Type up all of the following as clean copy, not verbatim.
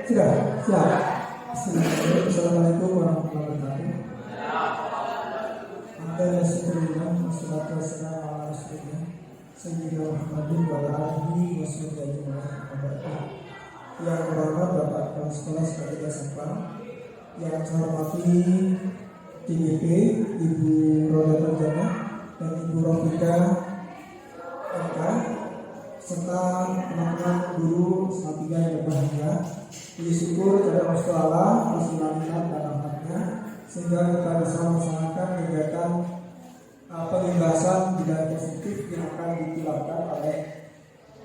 Sudah, siap. Assalamualaikum warahmatullahi wabarakatuh. Alhamdulillah, wassalatu wassalamu ala rasulillah Sayyidina Muhammadin wa ala alihi wa sahbihi wabarakatuh. Yang berhormat Bapak Kepala Sekolah Sekolah Sampang, yang saya hormati TGP, Ibu Roda Perjana dan Ibu Rofika MK, serta teman-teman guru S3 yang berbahagia. Puji syukur kepada Allah Subhanahu dan rahmatnya sehingga kita bisa melaksanakan kegiatan pengembasan budaya positif yang akan ditilapkan oleh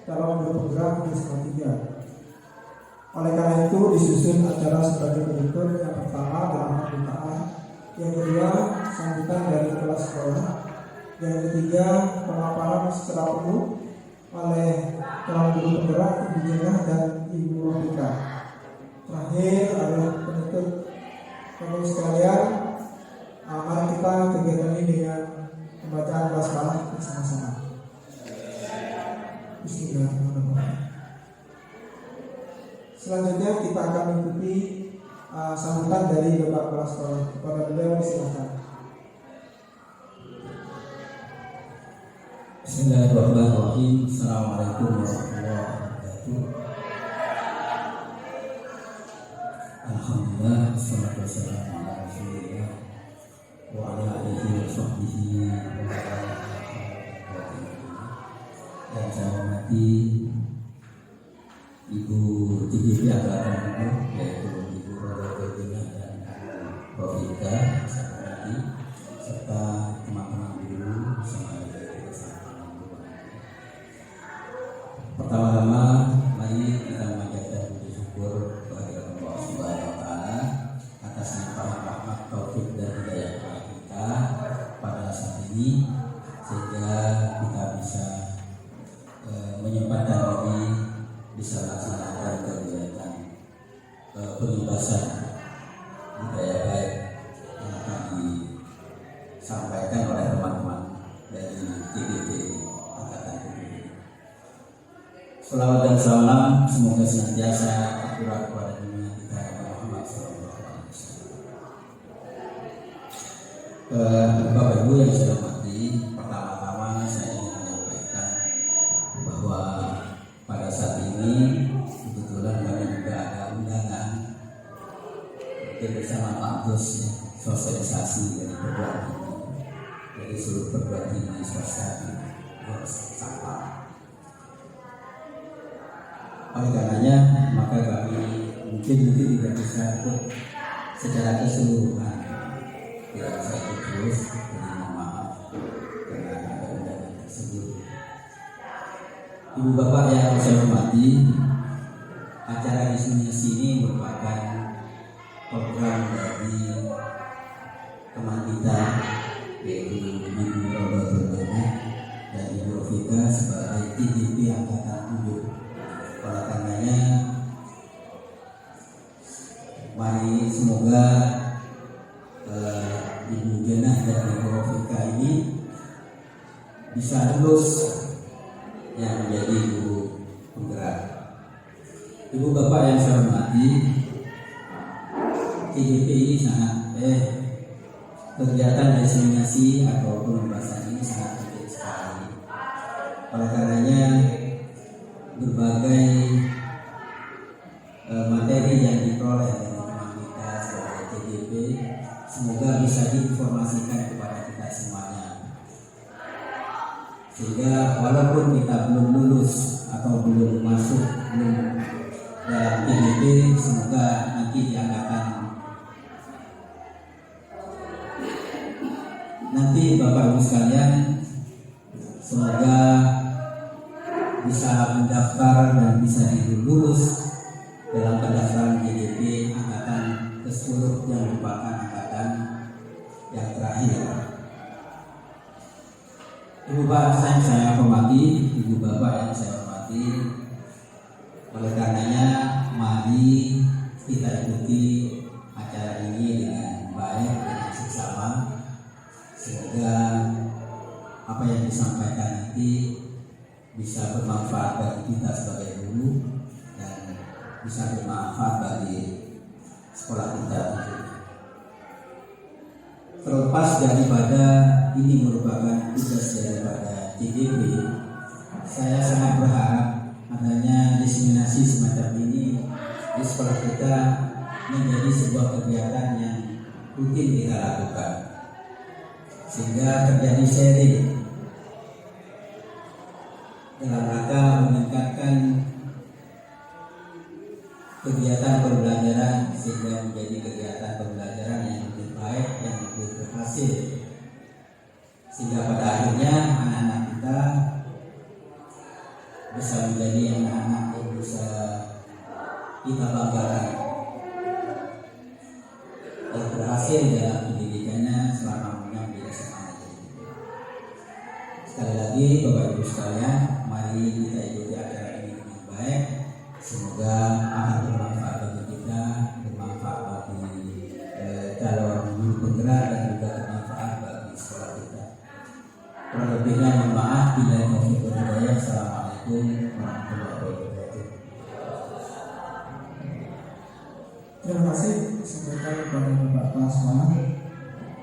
calon guru program di S3. Oleh karena itu disusun acara sebagai berikut. Yang pertama adalah pembukaan, yang kedua sambutan dari kepala sekolah, yang ketiga pemaparan secara umum oleh calon guru penggerak Ibu Jena dan Ibu Rofika. Terakhir adalah penutup. Bapak sekalian, mari kita kegiatan ini dengan pembacaan basmalah bersama-sama. Bismillahirrahmanirrahim. Selanjutnya kita akan mengikuti sambutan dari Bapak Kepala Sekolah. Kepada beliau silakan. Bismillahirrahmanirrahim. Assalamualaikum warahmatullahi wabarakatuh. Alhamdulillah, wassalatu wassalamu ala rasulillah wa ala alihi wa sahbihi wa yang saya hormati Ibu TGP Angkatan Umur, yaitu Ibu Roda Perjana dan Rofika, saya hormati, serta teman-teman guru sama dari sama. Pertama-tama mari kita memanjatkan puji syukur kepada Allah Subhanahu wa taala atas limpahan rahmat, taufik dan hidayah kepada kita pada saat ini sehingga kita bisa menyempatkan diri bisa melaksanakan kegiatan pengembasan budaya baik yang akan disampaikan oleh teman-teman dari TGP Angkatan Umur. Salawat dan salam semoga senantiasa tercurah kepada dunia kita Muhammad sallallahu alaihi wasallam. Bapak Ibu yang saya hormati, pertama-tama saya ingin menyampaikan bahwa pada saat ini kebetulan kami juga ada undangan bersama Pak Gus ya, sosialisasi dari perguruan tinggi, dari seluruh perguruan tinggi swasta di Sampang. Oleh karenanya maka kami mungkin nanti tidak bisa ikut secara keseluruhan, tidak bisa ikut terus, jadi mohon maaf karena ada undangan tersebut. Ibu bapak yang saya hormati, acara diskusi ini merupakan program dari teman kita yaitu Ibu Roda Perjana dan Ibu Rofika sebagai TGP Angkatan 7. Oleh karenanya mari semoga Ibu Jena dan Ibu Rofika ini bisa lulus yang menjadi guru penggerak. Ibu bapak yang saya hormati, TGP ini sangat kegiatan diseminasi atau pembahasan ini sangat penting sekali. Oleh karenanya berbagai materi yang diperoleh dari teman kita sebagai TGP semoga bisa diinformasikan kepada kita semuanya, sehingga walaupun kita belum lulus atau belum masuk dalam TGP, semoga nanti di angkatan nanti Bapak Ibu sekalian semoga bisa mendaftar dan bisa lulus dalam pendaftaran TGP angkatan ke-10 yang merupakan angkatan yang terakhir. Ibu bapak yang saya hormati, ibu bapak yang saya hormati, oleh karenanya mari kita ikuti acara ini dengan baik, dengan seksama, semoga apa yang disampaikan nanti bisa bermanfaat bagi kita sebagai guru dan bisa bermanfaat bagi sekolah kita. Terlepas daripada ini merupakan tugas daripada CGP, saya sangat berharap adanya diseminasi semacam ini di sekolah kita menjadi sebuah kegiatan yang rutin kita lakukan, sehingga terjadi sharing dalam rangka meningkatkan kegiatan pembelajaran sehingga menjadi kegiatan pembelajaran yang lebih baik, yang lebih berhasil, sehingga pada akhirnya anak-anak kita bisa menjadi anak-anak yang bisa kita banggakan, yang berhasil dalam pendidikannya selama mengambil SMA. Sekali lagi Bapak Ibu sekalian, mari kita ikuti acara ini dengan baik. Semoga akan bermanfaat bagi kita, bermanfaat bagi calon guru penggerak dan juga bermanfaat bagi sekolah kita. Kurang lebihnya mohon maaf. Bila taufiq wal hidayah. Assalamualaikum warahmatullahi wabarakatuh. Terima kasih disampaikan kepada Bapak Kepala Sekolah.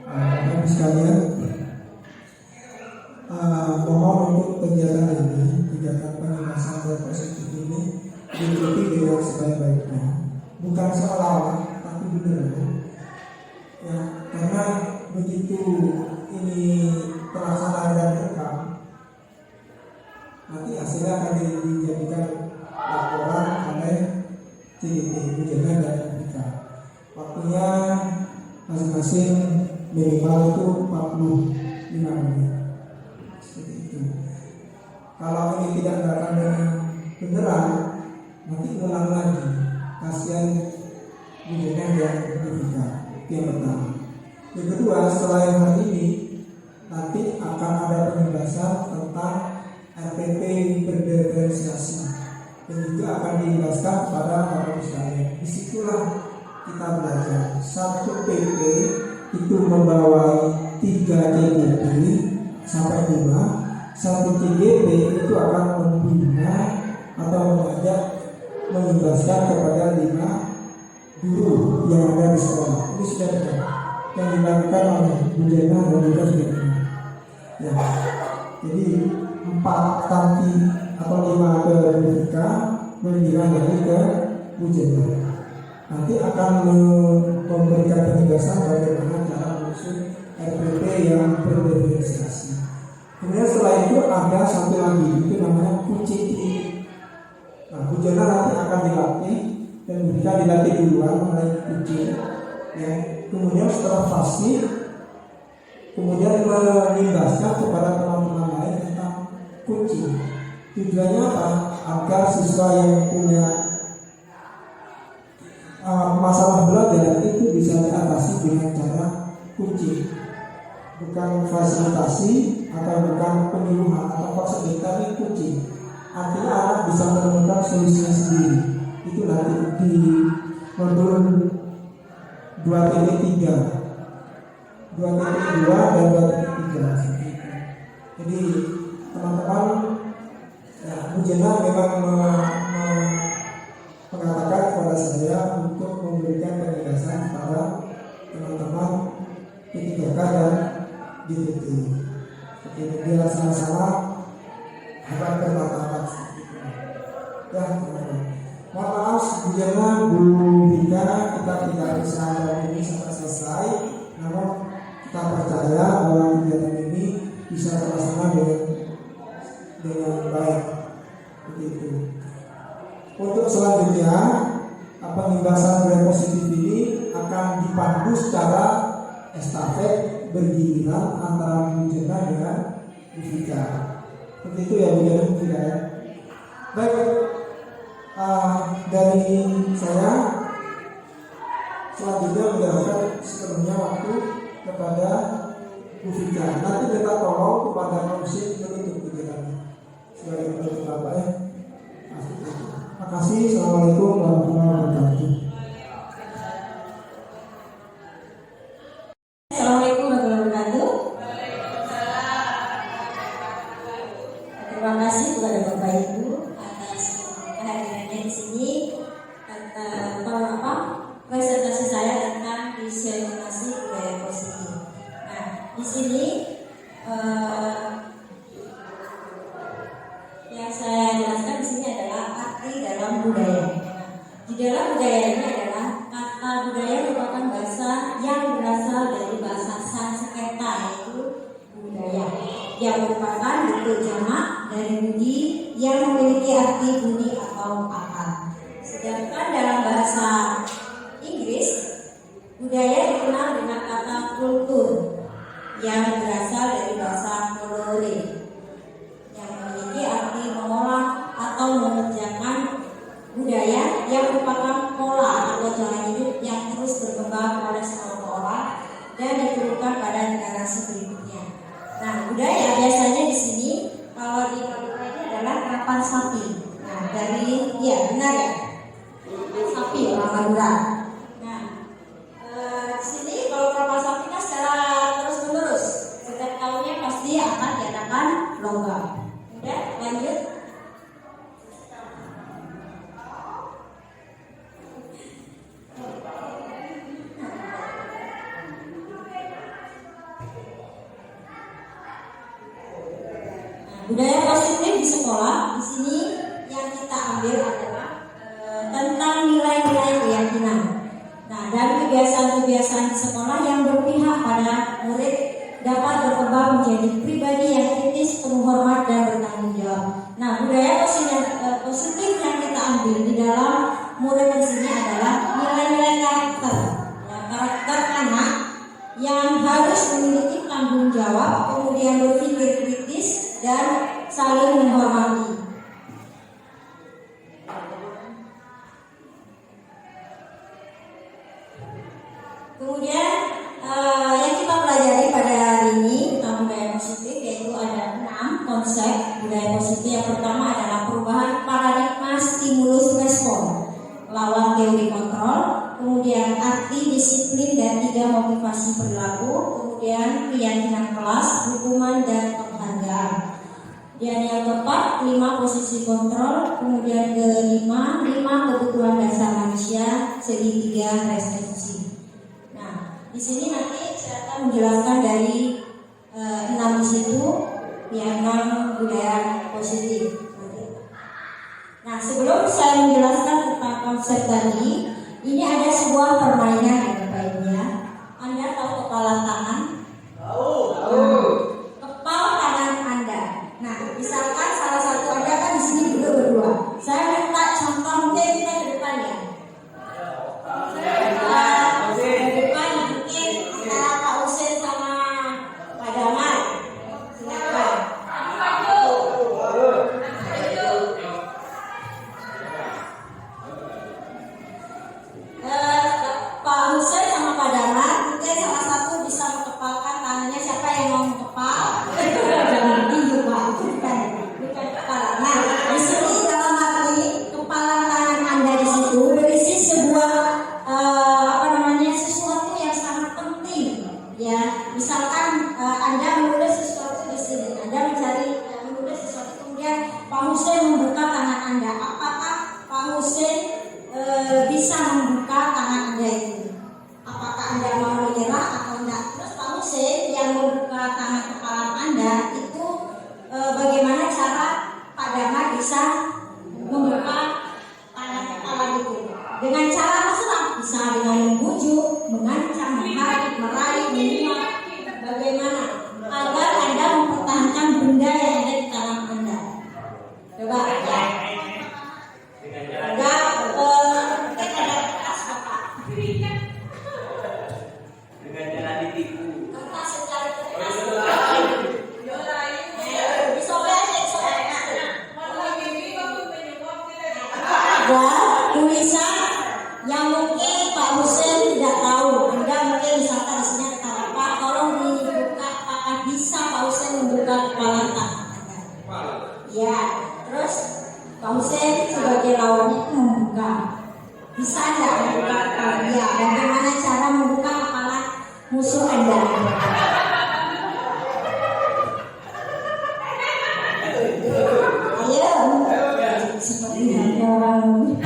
Bapak Ibu sekalian, mohon untuk kegiatan ini, kegiatan pengemasan positif ini diikuti dengan sebaik-baiknya, bukan seolah-olah tapi benar-benar ya, karena begitu ini terlaksana dan terekam, nanti hasilnya akan dijadikan laporan oleh CGT Bujana dan MPK. Waktunya masing-masing minimal itu 45 menit. Seperti itu. Kalau ini tidak datang dengan beneran, nanti ulang lagi. Kasihan Bujana dan MPK. Itu yang pertama. Yang kedua, selain hal ini, nanti akan ada penjelasan tentang RPP berdiferensiasi dan juga akan dijelaskan kepada para sekalian. Disitulah kita belajar. Satu PP itu membawa 3 CGP sampai 5. Satu CGP itu akan membina atau mengajak menjelaskan kepada 5 guru yang ada di sekolah. Ini sudah ada yang dilakukan oleh Bujana dan juga Bujana. Ya, jadi 4 tanti atau 5 ke BPK, 9 lagi ke Bujana. Nanti akan memberikan penjelasan bagaimana cara menyusun RPP yang berdiferensiasi. Kemudian setelah itu ada satu lagi, itu namanya QCT. Nah, Bujana nanti akan dilatih dan BPK dilatih duluan oleh QC. Ya, kemudian setelah fasih, kemudian menjelaskan kepada teman-teman lain tentang kunci. Tujuannya apa? Agar siswa yang punya masalah belajar itu bisa diatasi dengan cara kunci, bukan fasilitasi atau bukan penyuluhan atau konsep, tapi kunci. Artinya anak bisa menemukan solusinya sendiri. Itu nanti di modul 2.3, 2.2 dan 2.3. Jadi teman-teman, ya, Bujana memang mengatakan kepada saya untuk memberikan penjelasan kepada teman-teman P3K dan DPT. Jadi biar sama-sama agar bermartabat. Ya, mohon maaf Bujana, Bu Vika, kita tidak bisa ini sampai selesai. Namun kita percaya bahwa kegiatan ini bisa terlaksana dengan baik. Begitu. Untuk selanjutnya, pembahasan brand positif ini akan dipandu secara estafet bergiliran antara Bujana dengan Bujika. Seperti itu ya Bujana, tidak ya? Baik, dari saya selanjutnya menyerahkan sepenuhnya waktu kepada Bujika. Nanti kita tolong kepada manusia menutup kegiatan sebagai penutup Bapak ya. Terima kasih. Assalamualaikum warahmatullahi wabarakatuh. Assalamualaikum warahmatullahi wabarakatuh. Terima kasih kepada Bapak Ibu atas kehadirannya di sini. presentasi saya tentang diseminasi budaya positif. Nah, di sini yang saya jelaskan di sini adalah arti dalam budaya. Nah, di dalam budaya ini adalah kata budaya merupakan bahasa yang berasal dari bahasa Sanskerta, yaitu budaya, yang merupakan bentuk jamak dari budi yang memiliki arti bunyi atau akar. Sedangkan dalam bahasa Inggris, budaya dikenal dengan kata kultur yang berasal dari bahasa kolore yang memiliki arti mengolah atau mengerjakan budaya yang merupakan pola atau jalan hidup yang terus berkembang oleh sekelompok orang dan diteruskan pada generasi berikutnya. Nah, budaya biasanya di sini kalau di Madura ini adalah kerapan sapi. Nah, dari benar ya, kerapan sapi orang Madura. Nah, di sini kalau kerapan sapi kan secara terus menerus setiap tahunnya pasti akan diadakan lomba. Udah, lanjut. Budaya positif di sekolah, di sini yang kita ambil adalah tentang nilai-nilai keyakinan. Nah, dari kebiasaan-kebiasaan di sekolah yang berpihak pada murid dapat berkembang menjadi pribadi yang kritis, penuh hormat dan bertanggung jawab. Nah, budaya positif yang kita ambil di dalam murid di sini adalah nilai-nilai karakter. Ya, karakter anak yang harus memiliki tanggung jawab, kemudian berpikir kritis dan saling menghormati. Kemudian yang kita pelajari pada hari ini tentang budaya positif yaitu ada 6 konsep budaya positif. Yang pertama adalah perubahan paradigma stimulus respon, lawan teori kontrol, kemudian arti disiplin dan 3 motivasi perilaku, kemudian keyakinan kelas, hukuman dan penghargaan. Dan yang keempat 5 posisi kontrol, kemudian kelima 5 kebutuhan dasar manusia, segitiga restriksi. Nah, di sini nanti saya akan menjelaskan dari 6 di situ yang 6 budaya positif. Nah, sebelum saya menjelaskan tentang konsep tadi, ini ada sebuah permainan ya Bapak Ibu ya. Anda tahu kepala tangan? Kepala tangan Anda. Nah, misalkan salah satu Anda kan di sini berdua. Saya minta contoh mungkin kita ke depan ya. Ke depan mungkin antara Pak Husein sama Pak Damar. Silakan. Pak Husein sama Pak Damar, mungkin salah satu bisa mengepalkan tangannya. Siapa yang mau mengepal? Jangan tinju Pak, itu bukan kepala. Nah, di sini dalam hal ini kepala tangan Anda di situ berisi sebuah sesuatu yang sangat penting. Ya, misalkan Anda menulis sesuatu di sini, Anda menulis sesuatu, kemudian Pak Husein membuka tangan Anda. Apakah Pak Husein bisa membuka tangan Anda itu? Apakah Anda mau menyerah atau tidak? Terus Pak Husein yang membuka tangan kepala Anda itu bagaimana cara Pak Damar bisa membuka tangan kepala itu? Dengan cara mesra, bisa dengan membujuk, mengancam, meraih, menyimak. Bagaimana agar Anda mempertahankan benda yang ada di tangan Anda? Coba ya. Tulisan yang mungkin Pak Husein tidak tahu. Anda mungkin misalkan di sini kata Pak, tolong dibuka apakah bisa Pak Husein membuka kepala tangan Anda. Ya, terus Pak Husein sebagai lawannya membuka. Bisa tidak membuka kepala dia? Bagaimana cara membuka kepala musuh Anda? Ayo, seperti ada orang.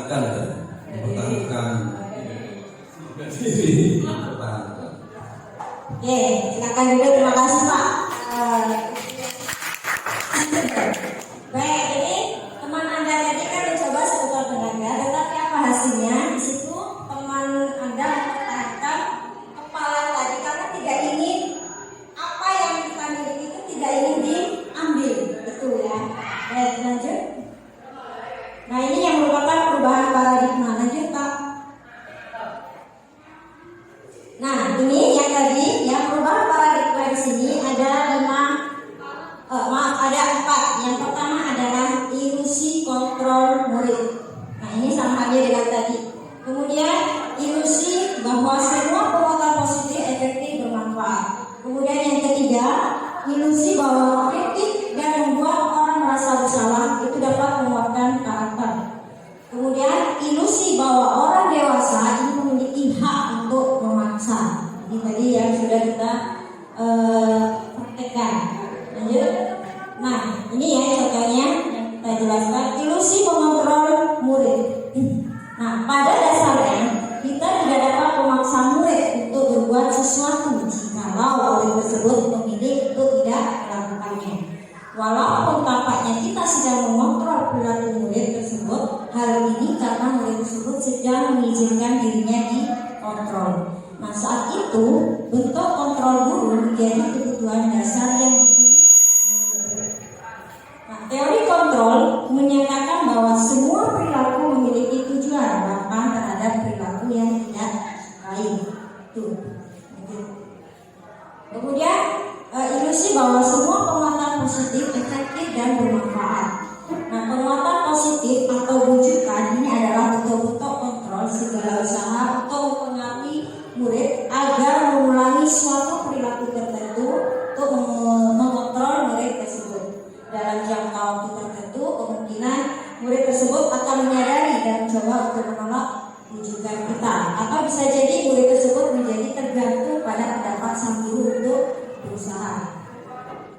mempertahankan diri, mempertahankan. Oke, silakan dulu. Terima kasih Pak. Baik, ini teman Anda tadi kan mencoba sekuat tenaga, tetapi apa hasilnya? Di situ teman Anda mempertahankan kepala tadi karena tidak ingin apa yang kita miliki itu tidak ingin diambil, betul ya? Baik, lanjut. Nah, ini yang merupakan perubahan paradigma. Lanjut Pak. Nah, ini yang tadi yang perubahan paradigma di sini ada ada 4. Yang pertama adalah ilusi kontrol murid. Nah, ini sama aja dengan tadi. Kemudian ilusi bahwa semua penguatan positif efektif bermanfaat. Kemudian yang ketiga, ilusi bahwa kritik dan membuat orang merasa bersalah itu dapat menguatkan karakter. Kemudian ilusi bahwa orang dewasa ini memiliki hak untuk memaksa. Ini tadi yang sudah kita praktekkan. Lanjut. Nah, ini ya contohnya yang kita jelaskan, ilusi mengontrol murid. Nah, pada dasarnya kita tidak dapat memaksa murid untuk berbuat sesuatu jikalau murid tersebut memilih untuk tidak melakukannya. Walaupun tampaknya kita sedang mengontrol perilaku murid tersebut, hal ini karena murid tersebut sedang mengizinkan dirinya dikontrol. Nah, saat itu bentuk kontrol guru menjadi kebutuhan dasar yang teori kontrol menyatakan bahwa semua perilaku memiliki tujuan, bahkan terhadap perilaku yang tidak disukai. Kemudian ilusi bahwa semua penguatan positif efektif dan bermanfaat. Nah, penguatan positif atau rujukan ini adalah bentuk-bentuk kontrol segala usaha untuk mempengaruhi murid agar mengulangi suatu perilaku tertentu untuk mengontrol murid tersebut. Dalam jangka waktu tertentu, kemungkinan murid tersebut akan menyadari dan mencoba untuk menolak rujukan kita, atau bisa jadi murid tersebut menjadi tergantung pada pendapat sang guru untuk berusaha.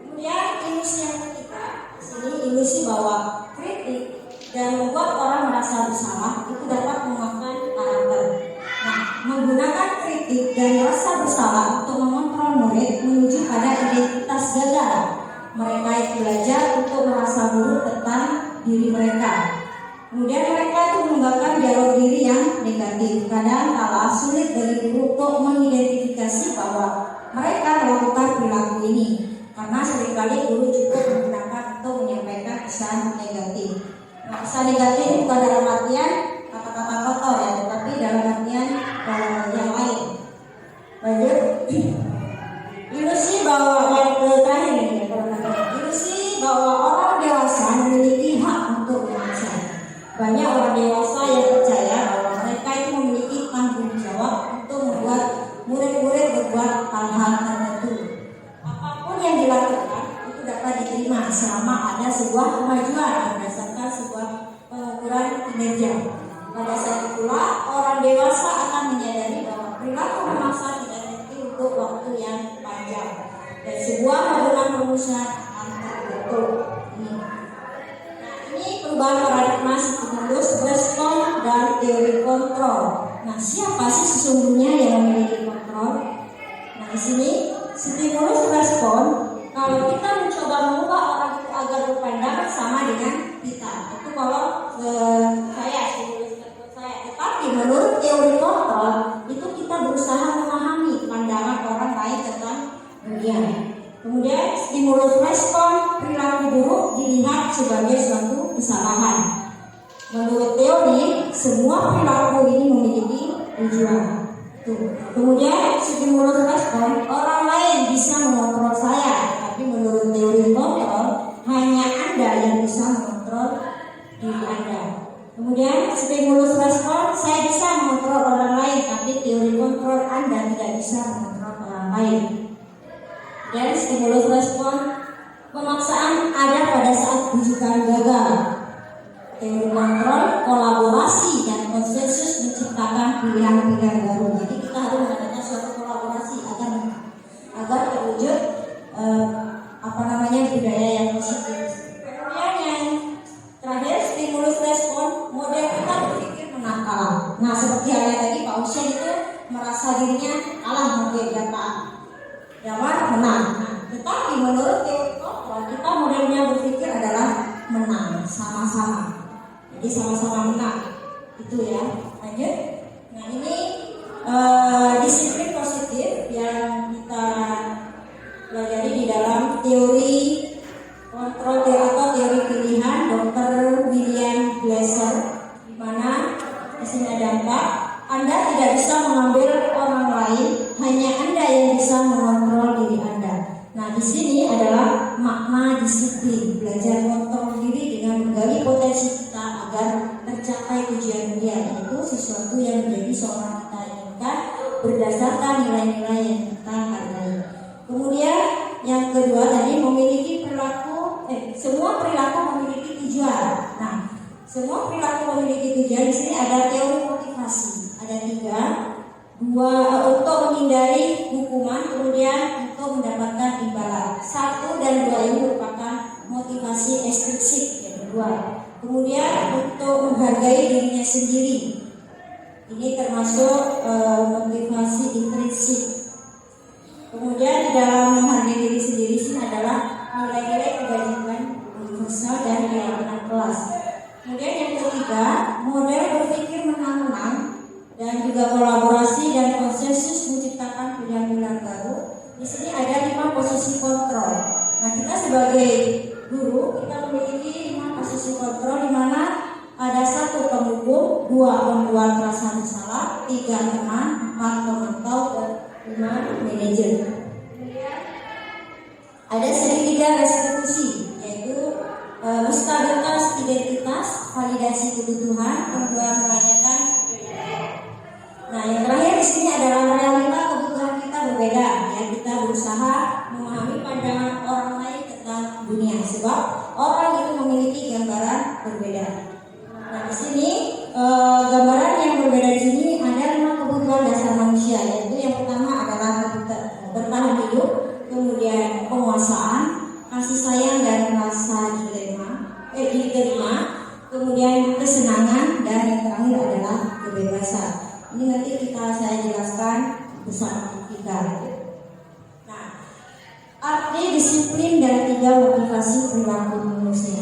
Kemudian ilusi yang ketiga, di sini ilusi bahwa kritik dan membuat orang merasa bersalah itu dapat menguatkan karakter. Nah, menggunakan kritik dan rasa bersalah untuk mengontrol murid menuju pada identitas gagal. Mereka itu belajar untuk merasa buruk tentang diri mereka. Kemudian mereka itu mengembangkan dialog diri yang negatif. Kadang kala sulit bagi guru untuk mengidentifikasi bahwa mereka melakukan perilaku ini, karena seringkali guru cukup menggunakan untuk menyampaikan pesan negatif. Nah, pesan negatif bukan dalam artian kata-kata kotor ya, tetapi dalam artian yang lain. Lanjut. Ilusi bahwa yang terakhir ini, ilusi bahwa orang dewasa memiliki hak untuk memaksa. Banyak orang dewasa yang percaya bahwa mereka itu memiliki tanggung jawab untuk membuat murid-murid berbuat hal-hal tertentu. Apapun yang dilakukan itu dapat diterima selama ada sebuah kemajuan berdasarkan sebuah pengukuran kinerja. Pada saat itulah orang dewasa akan menyadari bahwa perilaku memaksa tidak efektif untuk waktu yang panjang, dan sebuah hubungan perusahaan akan terbentuk. Ini perubahan paradigma stimulus respon dan teori kontrol. Nah, siapa sih sesungguhnya yang memiliki kontrol? Nah, di sini stimulus respon, kalau kita mencoba mengubah orang itu agar berpandangan sama dengan kita, itu kalau saya stimulus respon saya. Tetapi menurut teori kontrol itu kita berusaha memahami pandangan orang lain tentang dunia. Kemudian stimulus respon perilaku buruk dilihat sebagai suatu kesalahan. Menurut teori, semua perilaku ini memiliki tujuan. Kemudian stimulus respon, orang lain bisa mengontrol saya, tapi menurut teori kontrol, hanya Anda yang bisa mengontrol diri Anda. Kemudian stimulus respon, saya bisa mengontrol orang lain, tapi teori kontrol Anda tidak bisa mengontrol orang lain. Dan stimulus respon, pemaksaan ada pada saat rujukan gagal. Teori kontrol, kolaborasi dan konsensus menciptakan pilihan-pilihan baru. Jadi kita harus mengadakan suatu kolaborasi agar terwujud budaya yang positif. Kemudian yang terakhir, stimulus respon, model kita berpikir kalah. Nah, seperti halnya tadi Pak Usen itu merasa dirinya kalah mungkin dan Pak Damar menang. Nah, tetapi menurut teori kontrol kita modelnya berpikir adalah menang sama-sama. Jadi sama-sama menang. Itu ya. Lanjut. Nah, ini disiplin positif yang kita pelajari di dalam teori kontrol atau teori pilihan Dr. William Glasser, di mana di sini ada 4. Anda tidak bisa mengambil orang lain, hanya Anda yang bisa mengontrol diri Anda. Nah, di sini adalah makna disiplin, belajar mengontrol diri dengan menggali potensi kita agar tercapai tujuan mulia, yaitu sesuatu yang menjadi seorang kita inginkan berdasarkan nilai-nilai yang kita hargai. Kemudian yang kedua tadi memiliki semua perilaku memiliki tujuan. Nah, semua perilaku memiliki tujuan. Di sini ada teori motivasi. Ada 3, 2 untuk menghindari hukuman, kemudian untuk mendapatkan imbalan. 1 dan 2 ini merupakan motivasi ekstrinsik yang kedua. Kemudian untuk menghargai dirinya sendiri. Ini termasuk motivasi intrinsik. Kemudian di dalam menghargai diri sendiri sini adalah nilai-nilai kebajikan universal dan keyakinan kelas. Kemudian yang ketiga, model berpikir menang-menang dan juga kolaborasi dan konsensus menciptakan pilihan-pilihan baru. Di sini ada 5 posisi kontrol. Nah, kita sebagai guru kita memiliki 5 posisi kontrol, di mana ada 1 penghukum, 2 pembuat rasa bersalah, 3 teman, 4 pemantau, dan 5 manajer. Ada segitiga restitusi, yaitu stabilitas identitas, validasi kebutuhan, kedua menanyakan. Nah, yang terakhir di sini adalah realita kebutuhan kita berbeda. Ya, kita berusaha memahami pandangan orang lain tentang dunia, sebab orang itu memiliki gambaran berbeda. Nah, di sini gambaran yang berbeda di sini ada 5 kebutuhan dasar manusia, yaitu yang pertama adalah bertahan hidup, kemudian penguasaan, kasih sayang dan rasa diterima, kemudian kesenangan, dan yang terakhir adalah kebebasan. Ini nanti saya jelaskan bersama kita. Nah, arti disiplin dan 3 motivasi perilaku manusia.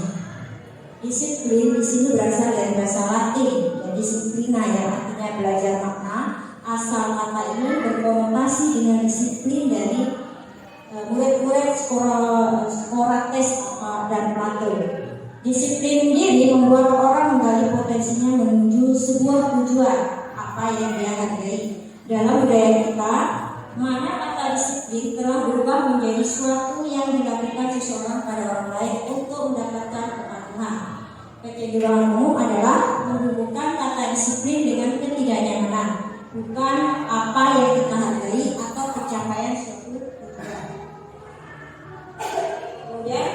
Disiplin di sini berasal dari bahasa Latin, ya, disiplina, yang artinya belajar makna. Asal kata ini berkonotasi dengan disiplin dari murid-murid Socrates dan Plato. Disiplin diri membuat orang menggali potensinya menuju sebuah tujuan apa yang dia hargai. Dalam budaya kita, mana kata disiplin telah berubah menjadi suatu yang dilakukan seseorang pada orang lain untuk mendapatkan kepatuhan. Kecenderungan umum adalah menghubungkan kata disiplin dengan ketidaknyamanan, bukan apa yang kita hargai atau pencapaian suatu tujuan. Kemudian,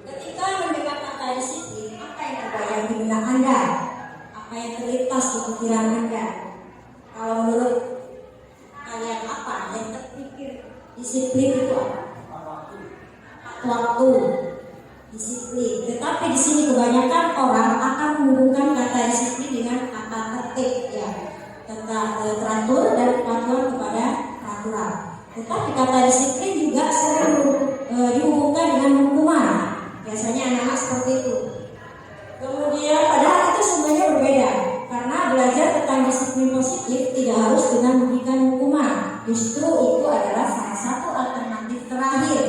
ketika mendengar kata disiplin, apa yang terbayang di benak Anda? Apa yang terlintas di pikiran Anda? Kalau menurut kalian apa yang terpikir disiplin itu apa? Waktu, disiplin. Tetapi di sini kebanyakan orang akan menghubungkan kata disiplin dengan kata tertib, ya, tentang teratur dan kepatuhan kepada peraturan. Tetapi kata disiplin juga sering dihubungkan dengan hukuman. Biasanya anak-anak seperti itu. Kemudian padahal itu sebenarnya berbeda, karena belajar tentang disiplin positif tidak harus dengan memberikan hukuman. Justru itu adalah salah satu alternatif terakhir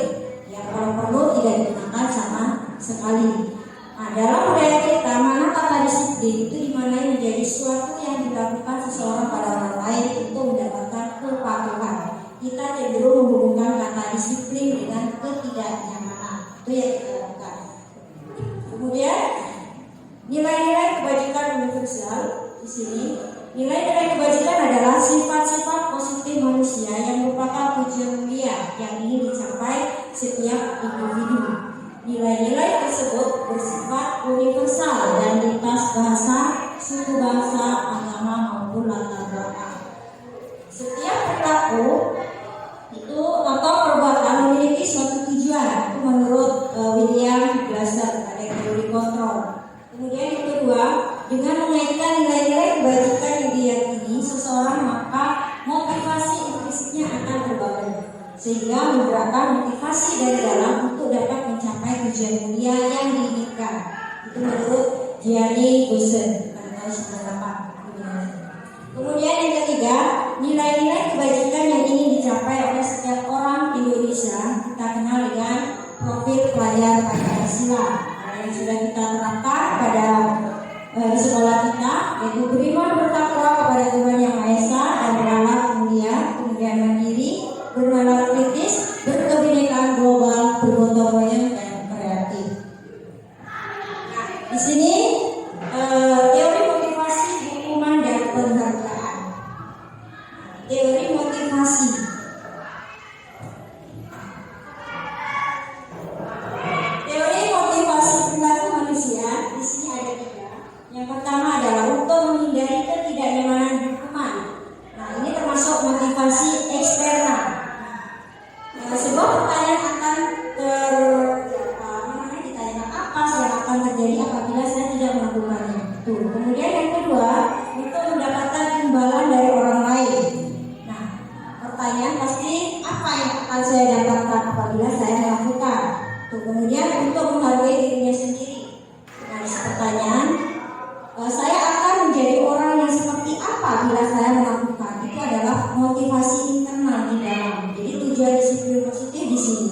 yang kalau perlu tidak digunakan sama sekali. Nah, dalam budaya kita, mana kata disiplin itu dimaknai menjadi sesuatu yang dilakukan seseorang pada orang lain untuk mendapatkan kepatuhan. Kita cenderung menghubungkan kata disiplin dengan ketidaknyamanan. Itu yang kita lakukan. Kemudian nilai-nilai kebajikan universal di sini. Nilai-nilai kebajikan adalah sifat-sifat positif manusia yang merupakan tujuan mulia yang ingin dicapai setiap individu. Nilai-nilai tersebut bersifat universal dan lintas bahasa, suku bangsa, agama maupun latar belakang. Setiap perilaku itu atau perbuatan memiliki suatu tujuan. Itu menurut William Glasser, ada teori kontrol. Kemudian yang kedua, dengan mengaitkan nilai-nilai kebajikan yang diyakini seseorang, maka motivasi implisitnya akan terbangun, sehingga menggerakkan motivasi dari dalam untuk dapat mencapai tujuan mulia yang diinginkan. Itu menurut Gianni Gusen pada tahun 98. Kemudian yang ketiga, nilai-nilai kebajikan yang ingin dicapai oleh setiap orang Indonesia kita kenal dengan profil pelajar Pancasila yang sudah kita terapkan pada di sekolah kita, yaitu beriman bertakwa kepada Tuhan Yang Maha Esa dan berakhlak mulia, kemudian mandiri, bernalar kritis, berkebinekaan global, bergotong royong dan kreatif. Nah, di sini teori motivasi, hukuman dan penghargaan. Teori motivasi. Teori motivasi perilaku manusia di sini ada tiga. Yang pertama adalah untuk menghindari ketidaknyamanan hukuman. Nah, ini termasuk motivasi eksternal. Sebuah pertanyaan akan ditanyakan apa yang akan terjadi apabila saya tidak melakukannya. Kemudian yang kedua, untuk mendapatkan imbalan dari orang lain. Nah, pertanyaan pasti apa yang akan saya dapatkan apabila saya melakukan. Kemudian untuk menghargai dirinya sendiri. Nah, pertanyaan, saya akan menjadi orang yang seperti apa bila saya melakukan. Itu adalah motivasi internal di dalam. Jadi tujuan disiplin positif di sini.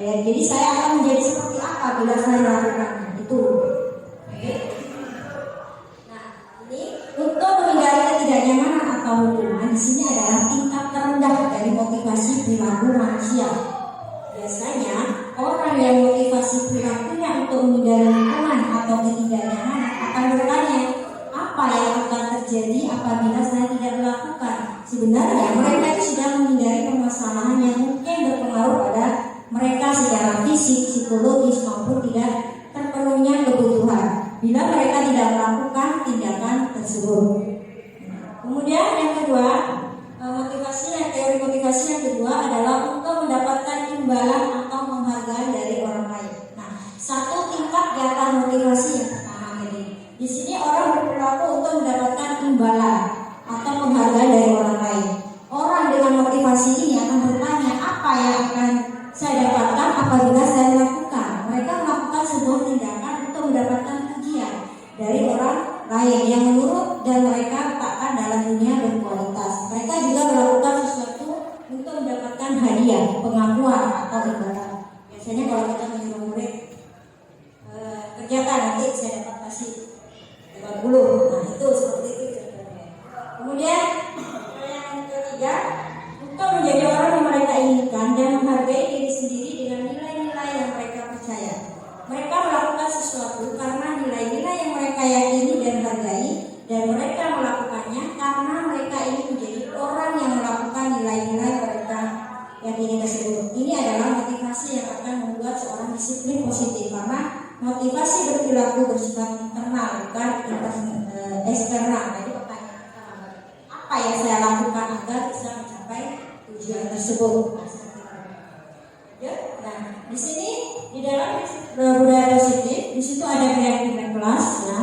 Jadi saya akan menjadi seperti apa bila saya melakukan itu. Nah, ini untuk menghindari ketidaknyamanan atau hukuman di sini adalah tingkat terendah dari motivasi perilaku manusia. Biasanya orang yang motivasi perilakunya untuk menghindari hukuman atau ketidaknyamanan akan bertanya, apa yang akan terjadi apabila saya tidak melakukan? Sebenarnya mereka itu sedang menghindari permasalahan yang mungkin berpengaruh pada mereka secara fisik, psikologis maupun tidak terpenuhnya kebutuhan bila mereka tidak melakukan tindakan tersebut. Kemudian yang kedua, teori motivasi yang kedua adalah untuk mendapatkan imbalan atau penghargaan dari orang lain. Nah, satu tingkat di atas motivasi yang pertama ini. Di sini orang berperilaku untuk mendapatkan imbalan atau penghargaan dari orang lain. Orang dengan motivasi ini akan bertanya, apa yang akan saya dapatkan apabila saya melakukan. Mereka melakukan sebuah tindakan untuk mendapatkan pujian dari orang lain yang menurut dan mereka letakkan dalam dunia berkualitas. Mereka juga melakukan sesuatu untuk mendapatkan hadiah, pengakuan atau imbalan. Biasanya kalau kita menyuruh murid kerjakan, nanti saya dapat kasih 50. Nah, itu seperti itu. Kemudian yang ketiga, untuk menjadi orang yang mereka inginkan dan menghargai diri sendiri dengan nilai-nilai yang mereka percaya. Mereka melakukan sesuatu karena nilai-nilai yang mereka yakini dan hargai, dan mereka melakukannya karena mereka ingin menjadi orang yang melakukan nilai-nilai mereka yakini tersebut. Ini adalah motivasi yang akan membuat seorang disiplin positif, karena motivasi berperilaku bersifat internal bukan eksternal. Jadi pertanyaan pertama, apa yang saya lakukan agar bisa mencapai tujuan tersebut? Nah, di sini di dalam budaya positif, di situ ada keyakinan kelas, ya,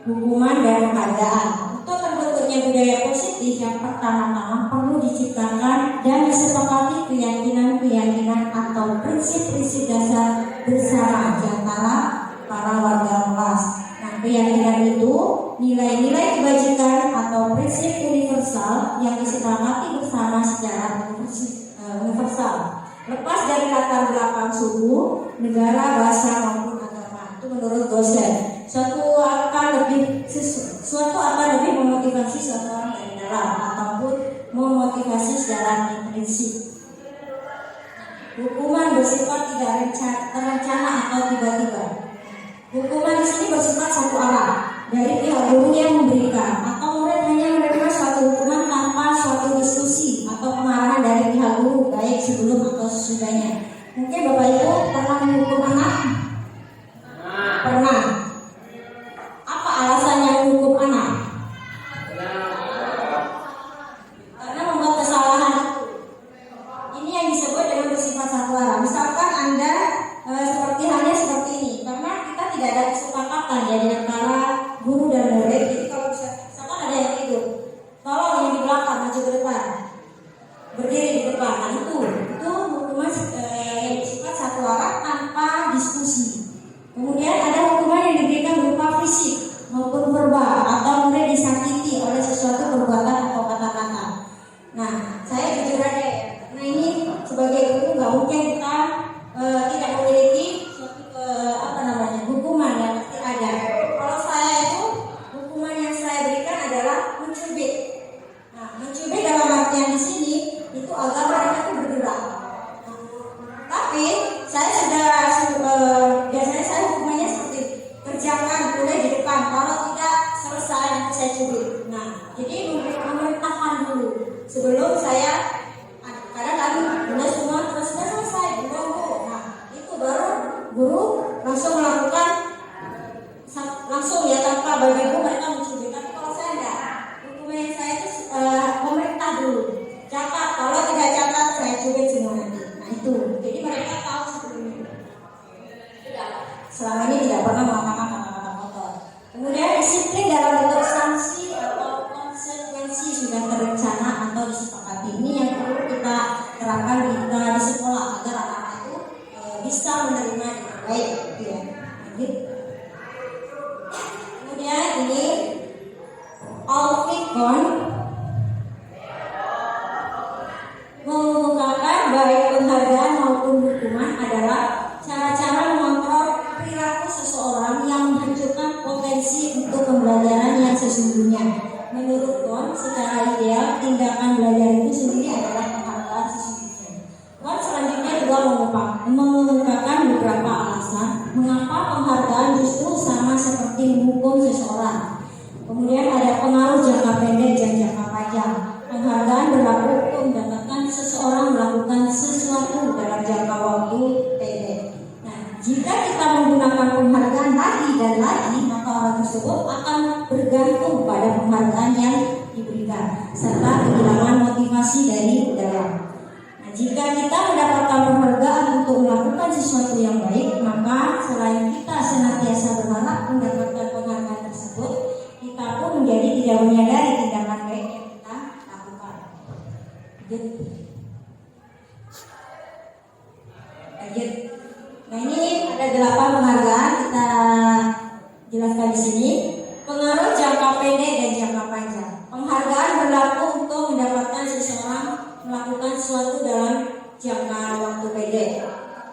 hukuman dan penghargaan. Untuk terbentuknya budaya positif, yang pertama-tama perlu diciptakan dan disepakati keyakinan-keyakinan atau prinsip-prinsip dasar bersama di antara para warga kelas. Nah, keyakinan itu nilai-nilai kebajikan atau prinsip universal yang disepakati bersama secara universal. Lepas dari latar belakang suku, negara, bahasa maupun agama. Itu menurut Gosen. Suatu akan lebih memotivasi seseorang dari dalam ataupun memotivasi secara intrinsik. Hukuman bersifat tidak terencana atau tiba-tiba. Hukuman di sini bersifat satu arah dari pihak guru yang memberikan, atau murid hanya menerima suatu hukuman tanpa suatu diskusi atau pengarahan dari pihak guru, baik sebelum atau sesudahnya. Mungkin Bapak Ibu pernah menghukum anak? Pernah. Apa alasannya menghukum anak? Karena membuat kesalahan. Ini yang disebut dengan bersifat satu arah. Misalkan Anda seperti ini, karena kita tidak ada kesepakatan ya di antara guru dan murid. sebelum saya kadang kami udah semua terus sudah selesai belum Bu. Nah itu baru guru langsung melakukan langsung ya tanpa bagi ibu mereka mencubit. Tapi kalau saya enggak, hukumnya saya itu pemerintah dulu catat, kalau tidak catat saya cubit semua nanti. Nah itu jadi mereka tahu sebelumnya. Selama ini tidak pernah mengatakan kata-kata kotor. Kemudian disiplin dalam bentuk sanksi atau konsekuensi sudah terencana atau disepakati. Ini yang perlu kita terapkan di sekolah agar anak-anak itu bisa menerima dengan baik, gitu ya. Gitu. Kemudian ini Alfikon mengungkapkan baik penghargaan maupun hukuman adalah cara-cara mengontrol perilaku seseorang yang menghancurkan potensi untuk pembelajaran yang sesungguhnya. Menurut Kon, secara ideal tindakan belajar itu sendiri adalah penghargaan sesungguhnya. Kon selanjutnya juga mengungkapkan beberapa alasan mengapa penghargaan justru sama seperti menghukum seseorang. Kemudian ada pengaruh jangka pendek dan jangka panjang. Penghargaan berlaku untuk mendapatkan seseorang melakukan sesuatu dalam jangka waktu pendek. Nah, jika kita menggunakan penghargaan lagi dan lagi, maka orang tersebut akan bergantung pada penghargaan yang diberikan serta kehilangan motivasi dari dalam. Nah, jika kita mendapatkan penghargaan untuk melakukan sesuatu yang baik, maka selain kita senantiasa berharap mendapatkan penghargaan tersebut, kita pun menjadi tidak menyadari tindakan baik yang kita lakukan. Lanjut. Nah ini ada 8 penghargaan kita jelaskan di sini. Pengaruh jangka pendek dan jangka panjang. Penghargaan berlaku untuk mendapatkan seseorang melakukan sesuatu dalam jangka waktu pendek.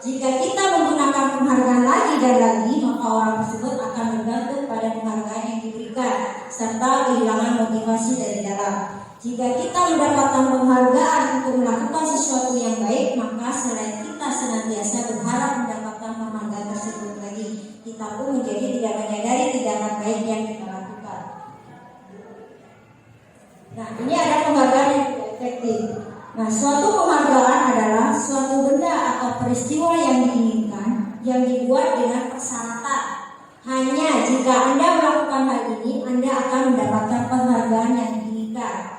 Jika kita menggunakan penghargaan lagi dan lagi, maka orang tersebut akan bergantung pada penghargaan yang diberikan serta kehilangan motivasi dari dalam. Jika kita mendapatkan penghargaan untuk melakukan sesuatu yang baik, maka selain kita senantiasa berharap mendapatkan penghargaan tersebut lagi, kita pun menjadi tidak menyadari tindakan baik yang kita lakukan. Nah, ini ada penghargaan yang tidak efektif. Nah, suatu penghargaan adalah suatu benda atau peristiwa yang diinginkan, yang dibuat dengan persyaratan. Hanya jika Anda melakukan hal ini, Anda akan mendapatkan penghargaan yang diinginkan.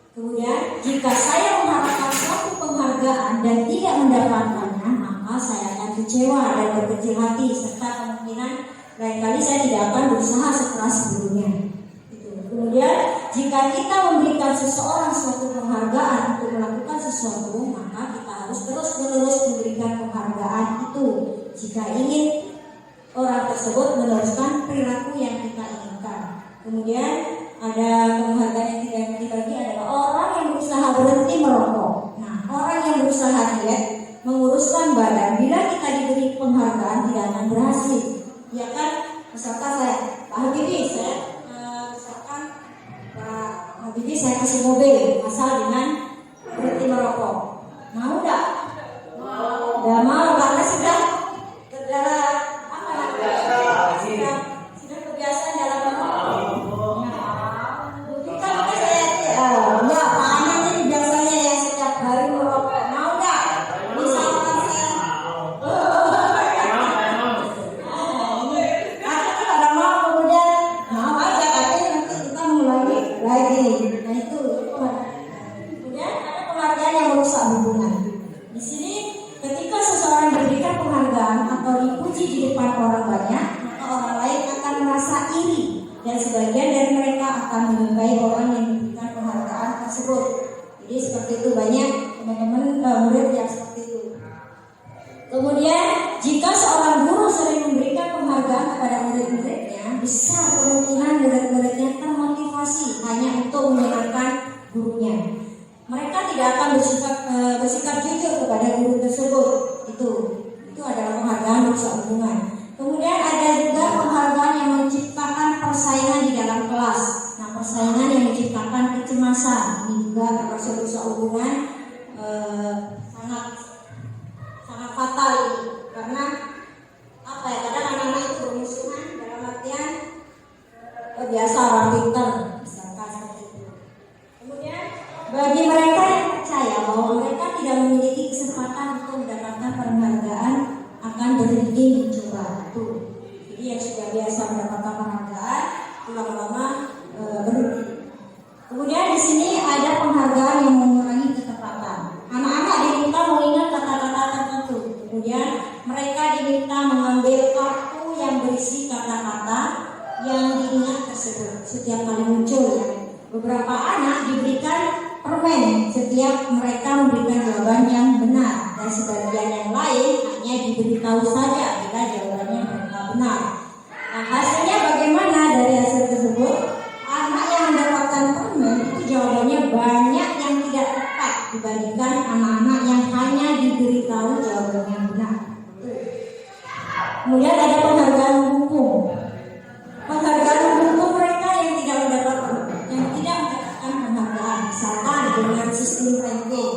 Kemudian, jika saya mengharapkan suatu penghargaan dan tidak mendapatkannya, maka saya akan kecewa dan berkecil hati, serta kemungkinan lain kali saya tidak akan berusaha sekeras sebelumnya. Kemudian, jika kita memberikan seseorang suatu penghargaan untuk melakukan sesuatu, maka kita harus terus-menerus memberikan penghargaan itu jika ingin orang tersebut meneruskan perilaku yang kita inginkan. Kemudian ada penghargaan yang tidak dibagi adalah orang yang berusaha berhenti merokok. Nah, orang yang berusaha diet, menguruskan badan, bila kita diberi penghargaan tidak akan berhasil. Ya kan, misalkan saya, Pak Habibie, Habibie saya kasih mobil asal dengan berhenti merokok. Mau enggak? Enggak mau karena sudah sudah kebiasaan dalam merokok. Bukan saya enggak hanya ini biasanya yang setiap hari merokok. Mau enggak? Misalkan saya ada mau kemudian mau aja katanya nanti kita mulai lagi. Nah itu kemudian ada penghargaan yang merusak hubungan. Di sini ketika seseorang diberikan penghargaan atau dipuji di depan orang banyak, maka orang lain akan merasa iri dan sebagian dari mereka akan menyukai orang yang diberikan penghargaan tersebut. Jadi seperti itu banyak teman-teman murid yang seperti itu. Kemudian jika seorang guru sering memberikan penghargaan kepada murid-muridnya, besar kemungkinan murid-muridnya termotivasi hanya untuk menyenangkan gurunya. Mereka tidak akan bersikap jujur kepada guru tersebut. Itu adalah penghargaan merusak hubungan. Kemudian ada juga penghargaan yang menciptakan persaingan di dalam kelas. Nah, persaingan yang menciptakan kecemasan ini juga termasuk merusak hubungan, sangat fatal ini. Karena kadang anak-anak itu bermusuhan dalam artian biasa orang pintar misalkan seperti itu. Kemudian bagi setiap kali muncul ya. Beberapa anak diberikan permen setiap mereka memberikan jawaban yang benar, dan sebagian yang lain hanya diberitahu saja bila jawabannya mereka benar. Nah, hasilnya bagaimana dari hasil tersebut? Anak yang mendapatkan permen itu jawabannya banyak yang tidak tepat dibandingkan anak-anak yang hanya diberitahu jawaban yang benar. Kemudian ada penghargaan hukum. Penghargaan hukum mereka yang tidak mendapatkan penghargaan, misalkan dengan sistem ranking.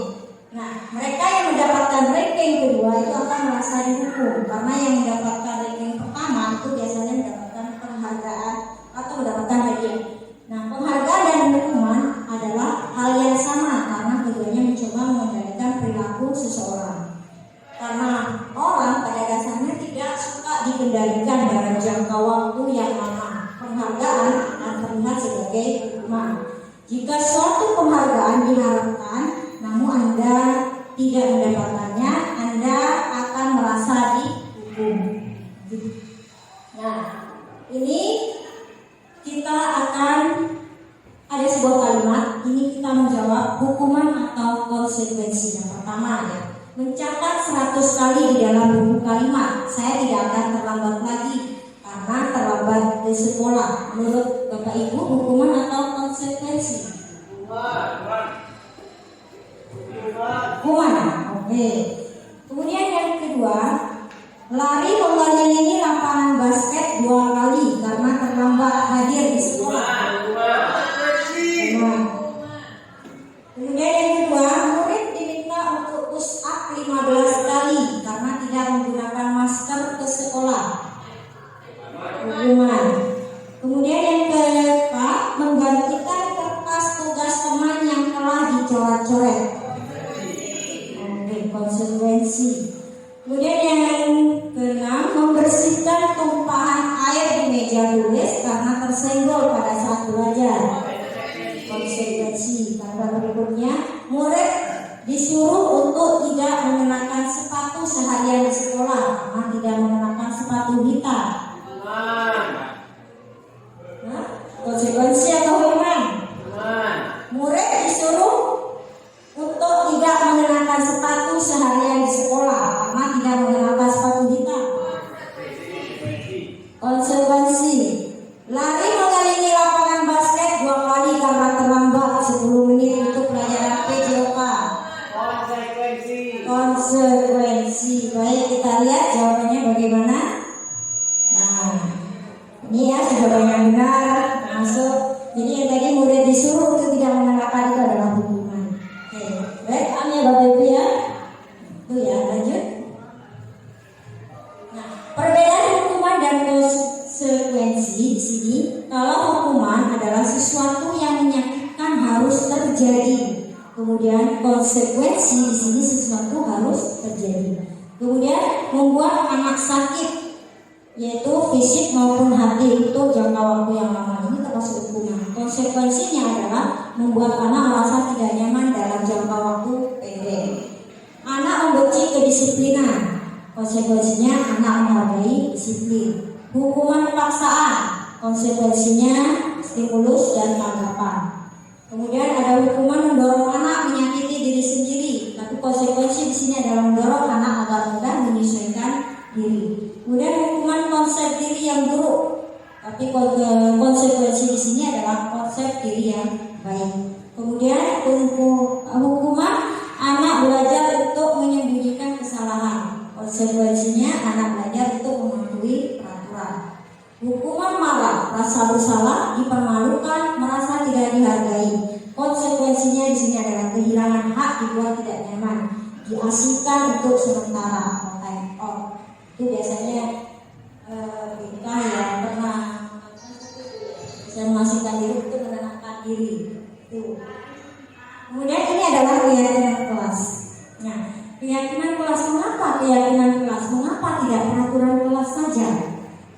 Nah, mereka yang mendapatkan ranking kedua itu akan merasa dihukum, karena yang mendapatkan ranking pertama itu biasanya mendapatkan penghargaan atau mendapatkan hadiah. Nah, penghargaan dan hukuman adalah hal yang sama karena keduanya mencoba mengendalikan perilaku seseorang. Karena orang pada dasarnya tidak suka dikendalikan dalam jangka waktu yang lama. Penghargaan akan terlihat sebagai hukuman. Jika suatu penghargaan diharapkan, namun Anda tidak mendapatkannya, Anda akan merasa dihukum. Nah, ini kita akan ada sebuah kalimat. Ini kita menjawab hukuman atau konsekuensi. Yang pertama ya, mencatat 100 kali di dalam buku kalimat. Saya tidak akan terlambat lagi karena terlambat di sekolah. Menurut Bapak Ibu, hukuman atau konsekuensi? Hukuman. Oke. Kemudian yang kedua, lari mengelilingi lapangan basket 2 kali karena terlambat hadir di sekolah. Kemudian yang kedua, murid diminta untuk push up 15 kali karena tidak menggunakan masker ke sekolah. Hukuman. Kemudian yang keempat, menggantikan kertas tugas teman yang telah dicoret-coret. Oke, konsekuensi. Kemudian yang keenam, membersihkan tumpahan air di meja tulis karena tersenggol pada saat belajar. Konsekuensi. Tanda berikutnya, murid disuruh untuk tidak mengenakan sepatu seharian di sekolah karena tidak mengenakan sepatu hitam. Konsekuensi atau hukuman? Murid disuruh untuk tidak mengenakan sepatu seharian di sekolah karena tidak mengenakan sepatu hitam. Konsekuensi. Lari mengelilingi lapangan basket 2 kali karena terlambat 10 menit untuk pelajaran PJOK. Konsekuensi. Baik, kita lihat jawabannya bagaimana. Nah, ini ya jawaban yang benar masuk. Jadi yang tadi murid disuruh untuk tidak mengenakan itu adalah hukuman. Oke, baik, ya Bapak Ibu ya. Itu ya, lanjut. Nah, perbedaan hukuman dan konsekuensi di sini. Kalau hukuman adalah sesuatu yang menyakitkan harus terjadi. Kemudian konsekuensi di sini sesuatu harus terjadi. Kemudian membuat anak sakit, yaitu fisik maupun hati, itu jangka waktu yang lama. Ini termasuk hukuman. Konsekuensinya adalah membuat anak merasa tidak nyaman dalam jangka waktu pendek. Anak membenci kedisiplinan. Konsekuensinya anak menghargai disiplin. Hukuman paksaan. Konsekuensinya stimulus dan tanggapan. Kemudian ada hukuman mendorong anak menyakiti diri sendiri, tapi konsekuensi di sini adalah mendorong anak agar mudah menyesuaikan diri. Kemudian hukuman konsep diri yang buruk, tapi konsekuensi di sini adalah konsep diri yang baik. Kemudian hukuman anak belajar untuk menyembunyikan kesalahan, konsekuensinya anak belajar untuk mematuhi peraturan. Hukuman marah, rasa bersalah, dipermalukan, merasa tidak dihargai. Konsekuensinya di sini adalah kehilangan hak, dibuat tidak nyaman, diasingkan untuk sementara atau time out. Itu biasanya kita yang pernah mengasingkan diri itu menenangkan diri. Itu. Kemudian ini adalah keyakinan kelas. Nah, keyakinan kelas, mengapa keyakinan kelas? Mengapa tidak peraturan kelas saja?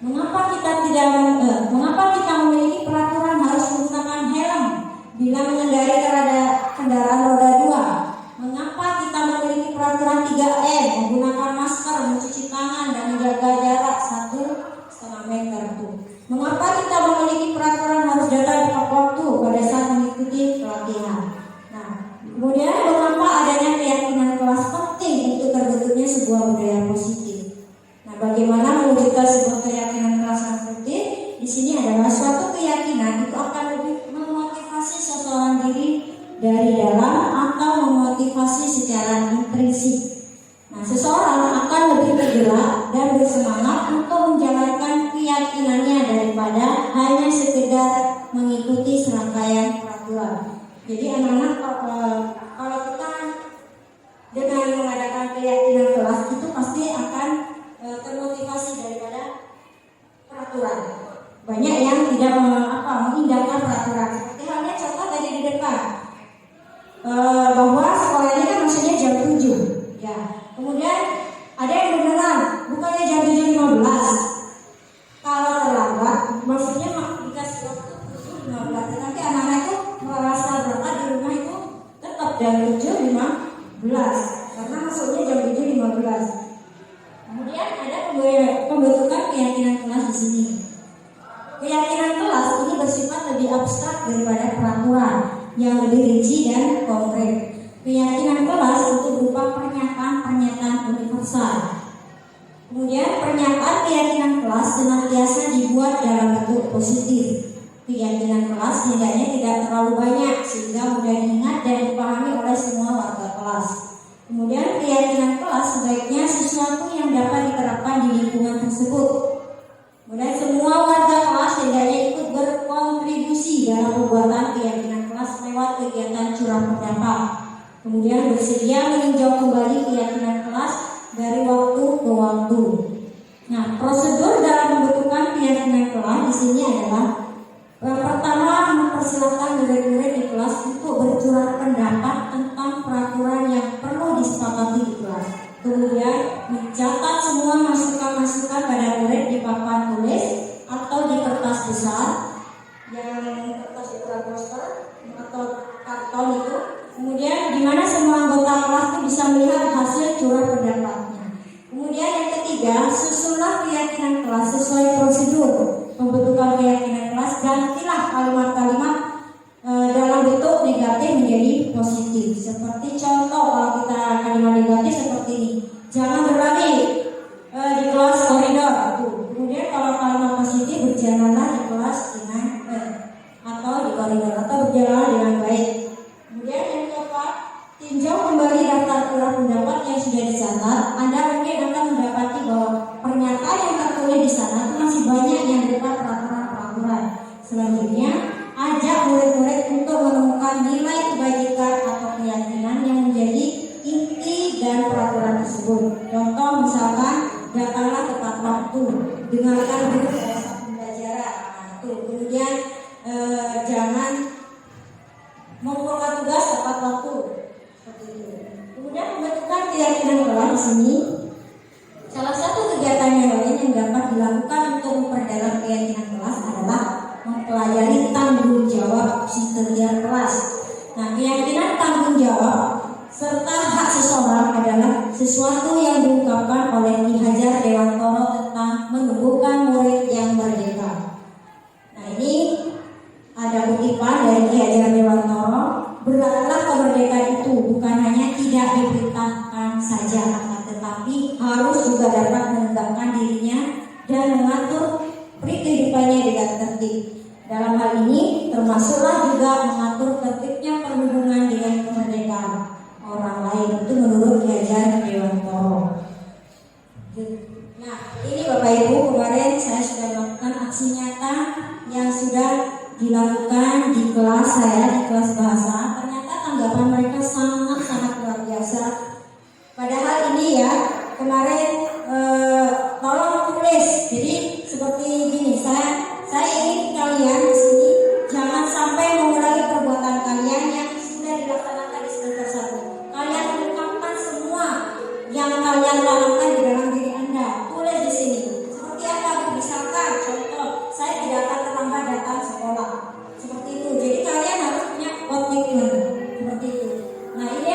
Mengapa kita memiliki peraturan harus menggunakan helm bila mengendarai kendaraan roda 2? Mengapa kita memiliki peraturan 3M, menggunakan masker, mencuci tangan dan menjaga jarak 1,5 meter itu? Mengapa kita memiliki peraturan harus data dari dalam atau memotivasi secara intrinsik. Nah, seseorang akan lebih tergerak dan bersemangat untuk menjalankan keyakinannya daripada hanya sekedar mengikuti serangkaian peraturan. Jadi anak-anak, kalau kita dengan mengadakan keyakinan kelas itu pasti akan termotivasi daripada peraturan. Banyak yang tidak mengindahkan peraturan. Seperti halnya contoh tadi di depan, bahwa sekolahnya kan maksudnya jam 7. Ya. Kemudian ada yang beneran, bukannya jam 7.15. Kalau terlambat, maksudnya dikasih waktu 7.15. Tetapi anak-anak itu merasa berangkat di rumah itu tetap jam 7.15. Karena maksudnya jam 7.15. Kemudian ada pembentukan keyakinan kelas di sini. Keyakinan kelas ini bersifat lebih abstrak daripada peraturan yang lebih rinci dan konkret. Keyakinan kelas itu berupa pernyataan-pernyataan universal. Kemudian pernyataan keyakinan kelas senantiasa dibuat dalam bentuk positif. Keyakinan kelas hendaknya tidak terlalu banyak sehingga mudah diingat dan dipahami oleh semua warga kelas. Kemudian keyakinan kelas sebaiknya sesuatu yang dapat diterapkan di lingkungan tersebut. Kemudian semua warga kelas hendaknya ikut berkontribusi dalam pembuatan keyakinan kelas lewat kegiatan curah pendapat. Kemudian bersedia meninjau kembali keyakinan kelas dari waktu ke waktu. Nah, prosedur dalam pembentukan keyakinan kelas di sini adalah pertama, mempersilahkan murid-murid di kelas untuk bercurah pendapat tentang peraturan yang perlu disepakati di kelas. Kemudian mencatat semua masukan-masukan pada murid di papan tulis atau di kertas besar, yang kertas ukuran poster atau karton itu. Kemudian di mana semua anggota kelas itu bisa melihat hasil curah pendapatnya. Kemudian yang ketiga, susunlah keyakinan kelas sesuai prosedur pembentukan keyakinan kelas. Gantilah kalimat-kalimat dalam bentuk negatif menjadi positif. Seperti contoh, kalau kita kalimat negatif seperti ini, jangan berlari di kelas koridor. Kemudian kalau kalimat positif, berjalanlah di kelas dengan atau di koridor atau berjalan dengan baik. Kemudian yang keempat, tinjau kembali daftar curah pendapat yang sudah dicatat. Anda mungkin akan mendapati bahwa pernyataan yang tertulis di sana itu masih banyak yang berupa peraturan-peraturan. Selanjutnya, ajak murid-murid untuk menemukan nilai kebajikan atau keyakinan yang menjadi inti dan peraturan tersebut. Contoh misalkan, datanglah tepat waktu, dengarkan guru pada saat pembelajaran. Kemudian jangan mengumpulkan tugas tepat waktu. Seperti itu. Kemudian pembentukan keyakinan kelas di sini, salah satu kegiatan yang lain yang dapat dilakukan untuk memperdalam keyakinan kelas adalah mempelajari tanggung jawab setiap kelas. Nah, keyakinan tanggung jawab serta hak seseorang adalah sesuatu yang diungkapkan oleh Ki Hajar Dewantoro tentang menumbuhkan murid yang merdeka. Nah, ini ada kutipan dari Ki Hajar Dewantoro, beratlah kemerdekaan itu bukan hanya tidak diperintahkan saja, tetapi harus juga dapat menegakkan dirinya dan mengatur kehidupannya dengan tertib. Dalam hal ini termasuklah juga mengatur tertibnya perhubungan dengan kemerdekaan orang lain. Itu menurut Ki Hajar Dewantoro. Nah, ini Bapak Ibu, kemarin saya sudah melakukan aksi nyata yang sudah dilakukan di kelas saya, di kelas bahasa. Ternyata tanggapan mereka sangat-sangat luar biasa. Padahal ini ya, kemarin tolong tulis. Jadi seperti gini, saya ingin kalian di sini jangan sampai mengurangi perbuatan kalian yang sudah dilaksanakan di semester 1. Kalian ungkapkan semua yang kalian tanamkan di dalam diri Anda. Tulis di sini. Seperti apa? Misalkan contoh, saya tidak akan terlambat datang sekolah. Seperti itu. Jadi kalian harus punya komitmen seperti itu. Nah, ini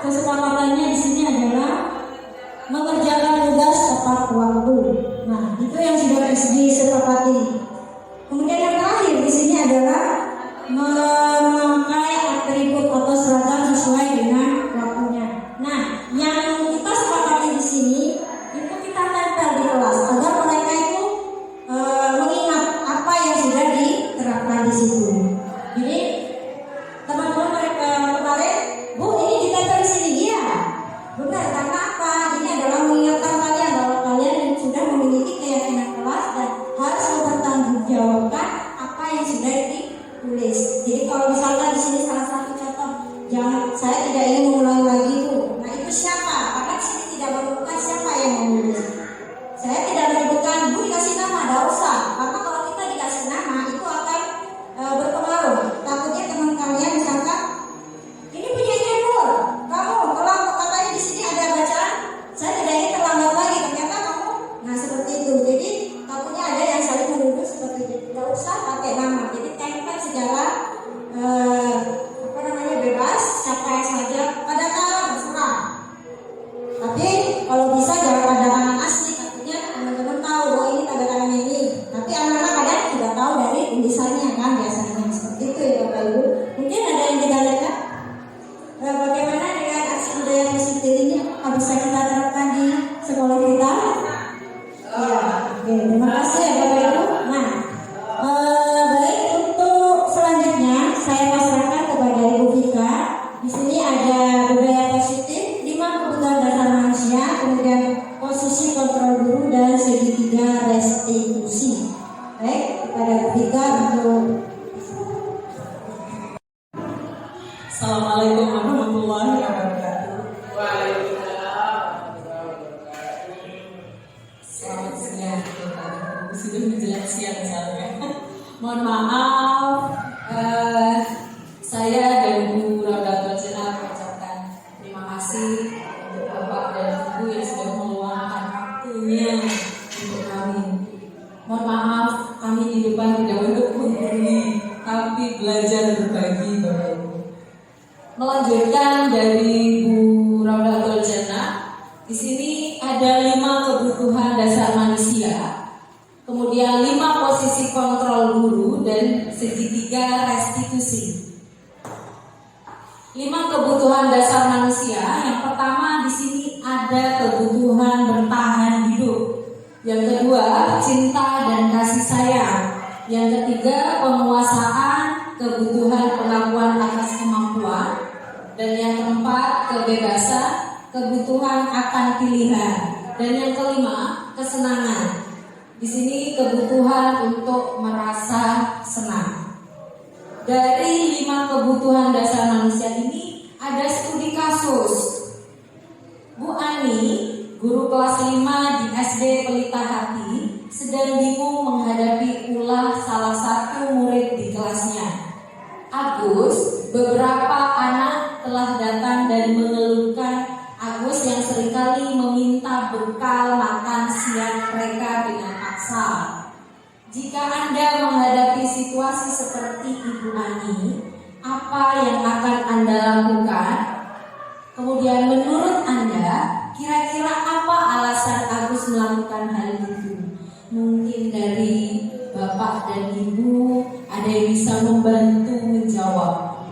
kesepakatannya di sini adalah mengerjakan tugas tepat waktu. Nah, itu yang sudah disepakati. Kemudian yang terakhir di sini adalah memakai atribut atau seragam sesuai dengan waktunya. Nah, yang kita sepakati di sini itu kita tempel di kelas agar mereka itu mengingat apa yang sudah diterapkan di situ. Jadi teman-teman mereka kemarin, Bu, ini ditempel di sini, iya. Benar, karena apa? Ini adalah mengingatkan kalian bahwa kalian sudah memiliki keyakinan kelas dan harus mempertanggungjawabkan apa yang sudah ditulis. Jadi kalau misalkan di sini salah satu contoh, jangan, saya tidak ingin mengulangi lagi itu. Nah, itu siapa? Karena di sini tidak menemukan siapa yang menulis. Saya tidak menyebutkan Bu dikasih nama, tidak usah. Karena kalau kita dikasih nama itu akan berpengaruh. Takutnya teman kalian misalkan ini punya Nur, kamu kalau katanya di sini ada bacaan, saya tidak ingin terlambat lagi. Ternyata kamu, nah seperti itu. Jadi takutnya ada yang saling menuduh seperti itu. Tidak usah pakai nama. Jadi tempel secara bebas, siapa saja pada tangan terserah. Tapi kalau bisa jangan pada tangan asli. Takutnya teman-teman tahu, oh ini tanda tangan ini. Tapi anak-anak kadang tidak tahu dari tulisannya kan biasanya seperti itu ya Bapak Ibu. Mungkin ada yang tidak lihat. Bagaimana dengan aksi budaya positif ini bisa kita terapkan di sekolah kita? Ya, oke, terima kasih ya Bapak Ibu. Nah, baik, untuk selanjutnya saya pasrahkan kepada Ibu Vika. Di sini ada budaya positif, 5 kebutuhan dasar manusia, kemudian posisi kontrol guru dan segitiga restitusi. Baik, kepada Ibu Vika untuk. Assalamualaikum warahmatullahi wabarakatuh. Selamat siang, sudah menjelang siang saya. Mohon maaf, saya dan Bu Raudatul Jannah mengucapkan terima kasih untuk Bapak dan Ibu yang sudah meluangkan waktunya untuk kami. Mohon maaf, kami di depan tidak untuk menggurui, tapi belajar berbagi Bapak Ibu. Melanjutkan dari Bu Raudatul Jannah, di sini ada 5 kebutuhan dasar manusia, kemudian 5 posisi kontrol guru dan segitiga restitusi. 5 kebutuhan dasar manusia. Yang pertama di sini ada kebutuhan bertahan hidup. Yang kedua, cinta dan kasih sayang. Yang ketiga, penguasaan, kebutuhan pengakuan atas kemampuan. Dan yang keempat, kebebasan, kebutuhan akan pilihan. Dan yang kelima, kesenangan. Di sini kebutuhan untuk merasa senang. Dari 5 kebutuhan dasar manusia ini ada studi kasus. Bu Ani, guru kelas 5 di SD Pelita Hati, sedang bingung menghadapi ulah salah satu murid di kelasnya. Agus, beberapa anak telah datang dan mengeluhkan Agus yang seringkali meminta bekal makan siang mereka dengan paksa. Jika Anda menghadapi situasi seperti Ibu Ani, apa yang akan Anda lakukan? Kemudian menurut Anda, kira-kira apa alasan Agus melakukan hal itu? Mungkin dari Bapak dan Ibu ada yang bisa membantu menjawab.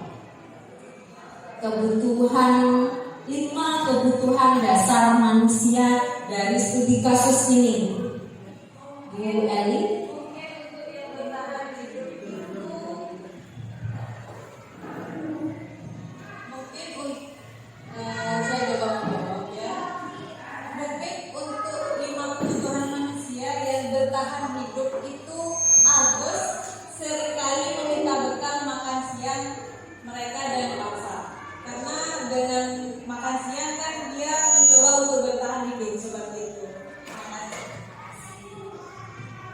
Kebutuhan 5 kebutuhan dasar manusia dari studi kasus ini. Bu Eli. Saya coba menjawab ya. Mungkin untuk 5 kebutuhan manusia yang bertahan hidup itu Agus seringkali meminta bekal makan siang mereka dan paksa. Karena dengan makan siang kan dia mencoba untuk bertahan hidup seperti itu.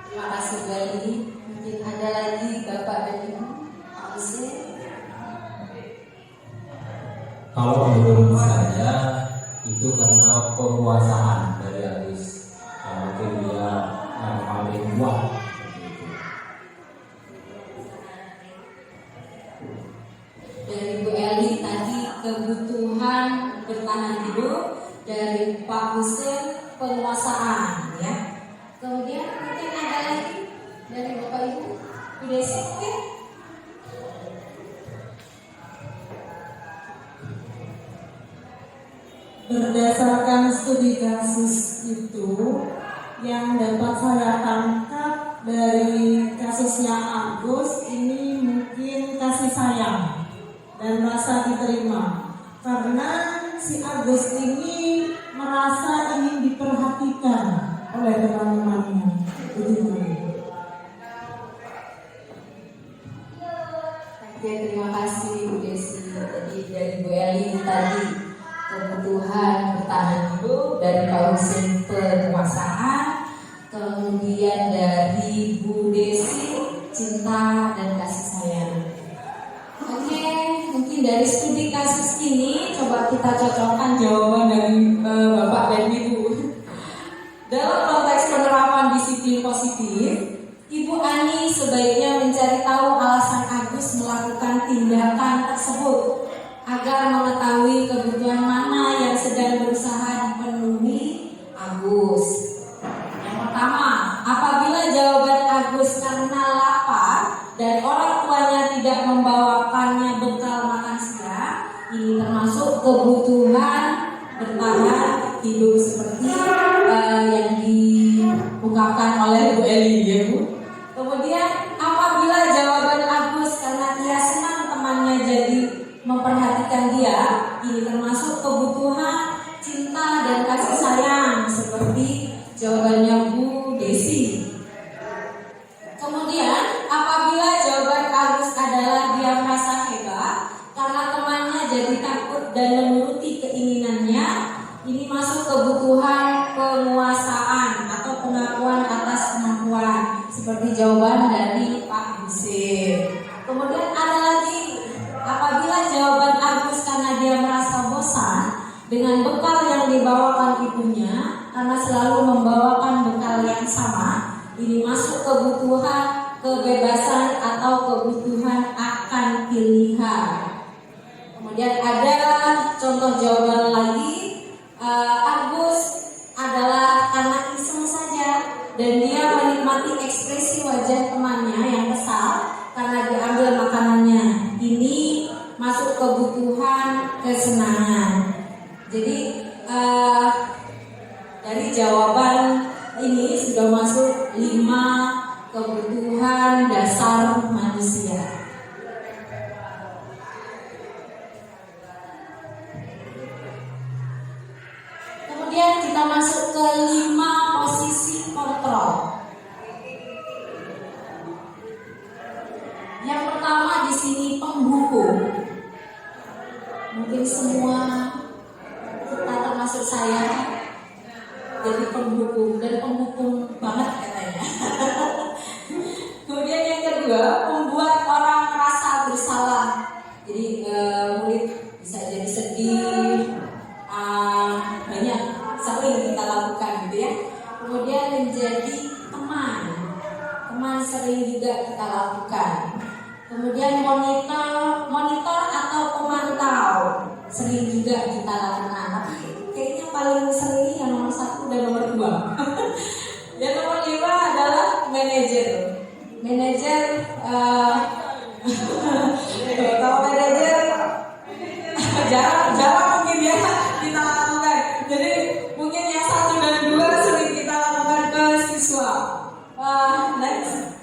Terima kasih Bali. Mungkin ada lagi Bapak dan Ibu. Kalau menurut saya itu karena penguasaan dari Agus, mungkin dia yang paling kuat. Dari Bu Eli tadi kebutuhan bertahanan hidup, dari Pak Hussein penguasaan, ya. Kemudian mungkin ada lagi dari Bapak Ibu, Bu Desi mungkin. Berdasarkan studi kasus itu, yang dapat saya tangkap dari kasusnya Agus ini mungkin kasih sayang dan rasa diterima, karena si Agus ini merasa ingin diperhatikan oleh teman-temannya. Begitu. Oke, terima kasih Bu Desi. Jadi dari Bu Eli tadi kebutuhan bertahan hidup, dari Pak Hussein penguasaan, kemudian dari Bu Desi cinta dan kasih sayang. Oke, mungkin dari studi kasus ini coba kita cocokkan jawaban dari Bapak dan Ibu. Dalam konteks penerapan disiplin positif, Ibu Ani sebaiknya mencari tahu alasan Agus melakukan tindakan tersebut agar mengetahui kebutuhan mana yang sedang berusaha dipenuhi Agus. Yang pertama, apabila jawaban Agus karena lapar dan orang tuanya tidak membawakannya bekal makan siang, ini termasuk kebutuhan bertahan hidup seperti yang diungkapkan oleh Bu Eli, ya Bu. Kemudian apabila jawaban Agus karena ia senang temannya jadi memperhatikan dia, ini termasuk kebutuhan cinta dan kasih sayang seperti jawabannya Bu Desi. Kemudian apabila jawaban Agus adalah dia merasa hebat karena temannya jadi takut dan menuruti keinginannya, ini masuk kebutuhan penguasaan atau pengakuan atas kemampuan seperti jawaban dari Pak Hussein. Kemudian ada lagi, apabila jawaban Agus karena dia merasa bosan dengan bekal yang dibawakan ibunya karena selalu membawakan bekal yang sama, ini masuk kebutuhan kebebasan atau kebutuhan akan pilihan. Kemudian ada contoh jawaban lagi, Agus adalah anak iseng saja dan dia menikmati ekspresi wajah temannya yang kesal karena diambil makanannya. Ini masuk kebutuhan kesenangan. Jadi dari jawaban ini sudah masuk 5 kebutuhan dasar manusia. Kemudian kita masuk ke 5 posisi kontrol. Yang pertama di sini penghukum. Mungkin semua kita termasuk saya jadi penghukum dan penghukum banget katanya. Kemudian yang kedua, membuat orang merasa bersalah. Jadi murid bisa jadi sedih, banyak sering kita lakukan gitu ya. Kemudian menjadi teman sering juga kita lakukan. Kemudian monitor atau pemantau sering juga kita lakukan. Tapi kayaknya paling sering yang nomor 1 dan nomor 2. Yang nomor 5 adalah manajer. Kalau manajer jarang mungkin ya kita lakukan. Jadi mungkin yang 1 dan 2 sering kita lakukan ke siswa. Next.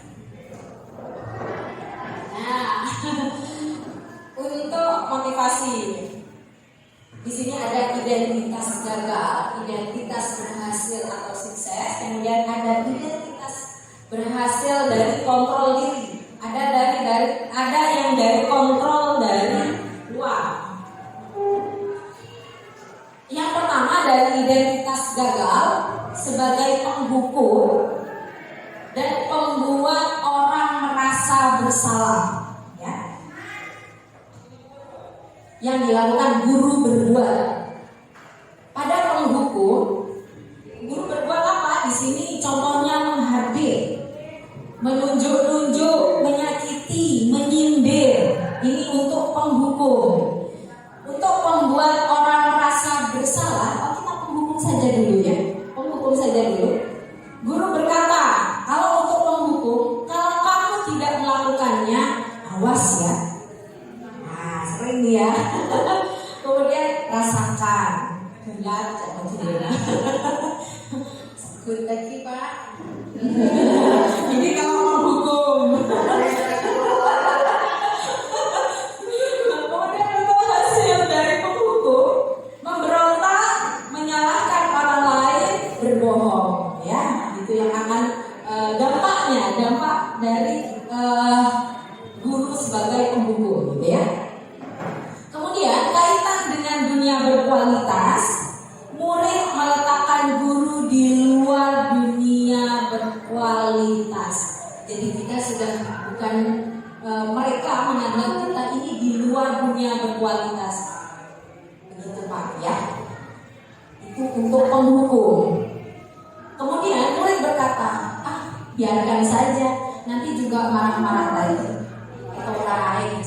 Nah, untuk motivasi, di sini ada identitas gagal, identitas berhasil atau sukses, kemudian ada identitas berhasil dari kontrol diri, ada yang dari kontrol dari luar. Yang pertama dari identitas gagal sebagai penghukum dan pembuat orang merasa bersalah, ya. Yang dilakukan guru berbuat. Pada penghukum, guru berbuat apa? Di sini contohnya menghadir, menunjuk-nunjuk, menyakiti, menyindir. Ini untuk penghukum. Untuk membuat orang merasa ya. Nah, sering nih ya. Kemudian rasakan. Bulat, jangan tidak. Sekut lagi Pak. Ini kalau menghukum. Kemudian untuk hasil dari penghukum, memberontak, menyalahkan orang lain, berbohong, ya, itu yang akan dampak dari guru sebagai penghukum, gitu ya. Kemudian kaitan dengan dunia berkualitas, murid meletakkan guru di luar dunia berkualitas. Jadi kita sudah bukan mereka menganggap kita ini di luar dunia berkualitas. Begitu Pak ya. Itu untuk penghukum. Kemudian murid berkata, biarkan saja, nanti juga marah-marah lagi. Atau lain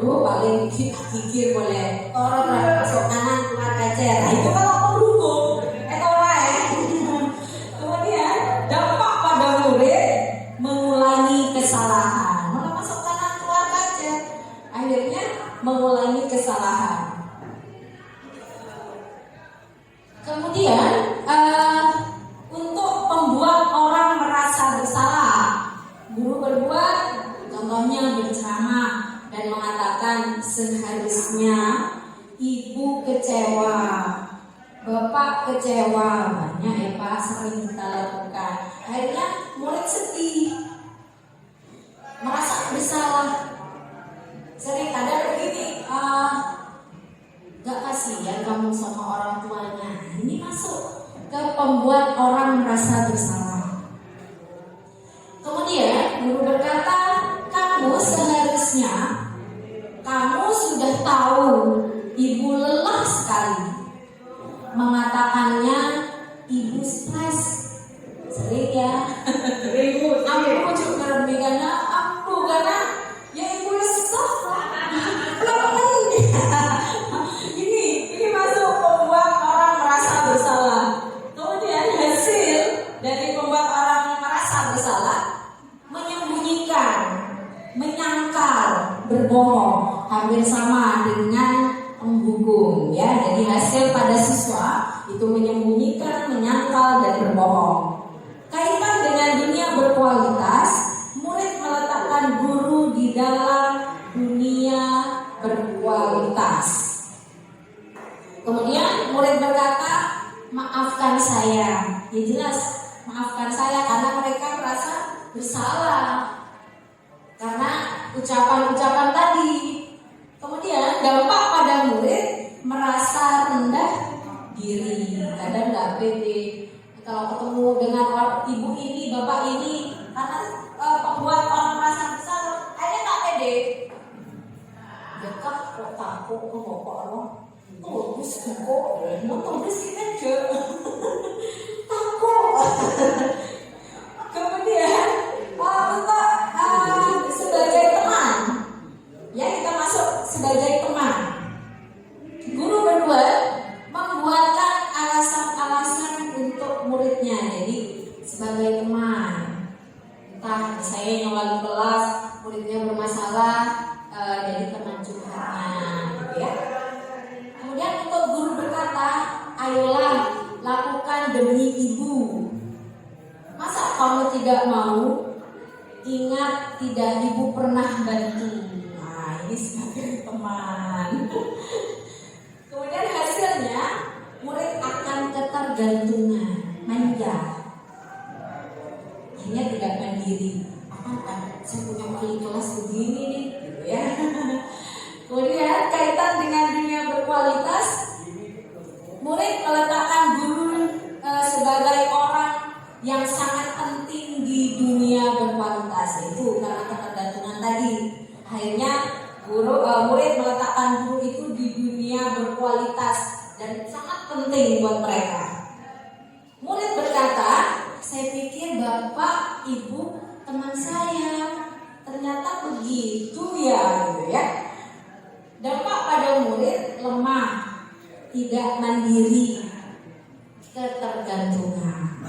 paling kikir boleh orang masuk kanan keluar kacer. Nah, itu kalau penghukum. Kemudian dampak pada murid mengulangi kesalahan. Malah masuk kanan keluar kacer. Akhirnya mengulangi kesalahan. Kemudian untuk membuat orang merasa bersalah, guru berbuat, contohnya berceramah dan mengatakan seharusnya ibu kecewa, bapak kecewa, banyak ya Pak, sering kita lakukan. Akhirnya murid sedih, merasa bersalah. Sering ada begini, gak kasihan kamu sama orang tuanya. Ini masuk ke pembuat orang merasa bersalah. Kemudian guru berkata, kamu seharusnya, kamu sudah tahu ibu lelah sekali. Mengatakannya ibu stres. Sering ya. Aku juga karena aku karena ya ibu resah. Ini masuk membuat orang merasa bersalah. Kemudian hasil dari membuat orang merasa bersalah, menyembunyikan, menyangkal, berbohong, hampir sama dengan penghukum ya. Jadi hasil pada siswa itu menyembunyikan, menyangkal, dan berbohong. Kaitan dengan dunia berkualitas, murid meletakkan guru di dalam dunia berkualitas. Kemudian murid berkata, maafkan saya. Ya jelas, maafkan saya karena mereka merasa bersalah karena ucapan-ucapan tadi. Kemudian dampak pada murid merasa rendah diri, kadang nggak pede. Kalau ketemu dengan ibu ini, bapak ini, karena pembuat orang merasa bersalah, akhirnya nggak pede. Dekat kok takut kok bapak Allah. Oh, bisa kok, nonton bersih aja. Takut. Kemudian untuk sebagai teman, ya kita masuk sebagai teman. Guru berbuat membuatkan alasan-alasan untuk muridnya. Jadi sebagai teman, entah saya yang wali kelas, muridnya bermasalah, jadi teman curhatnya, gitu ya. Kemudian untuk guru berkata, ayolah lakukan demi ibu. Masa kamu tidak mau? Ingat tidak ibu pernah bantu. Nah, ini sebagai teman. Kemudian hasilnya murid akan ketergantungan, manja. Akhirnya tidak mandiri. Saya punya wali kelas begini nih, gitu ya. Kemudian kaitan dengan dunia berkualitas, murid meletakkan guru sebagai orang yang sangat penting di dunia berkualitas. Itu karena ketergantungan tadi. Akhirnya murid meletakkan guru itu di dunia berkualitas dan sangat penting buat mereka. Murid berkata, saya pikir bapak, ibu, teman saya, ternyata begitu ya, gitu ya. Dampak pada murid lemah, tidak mandiri, ketergantungan.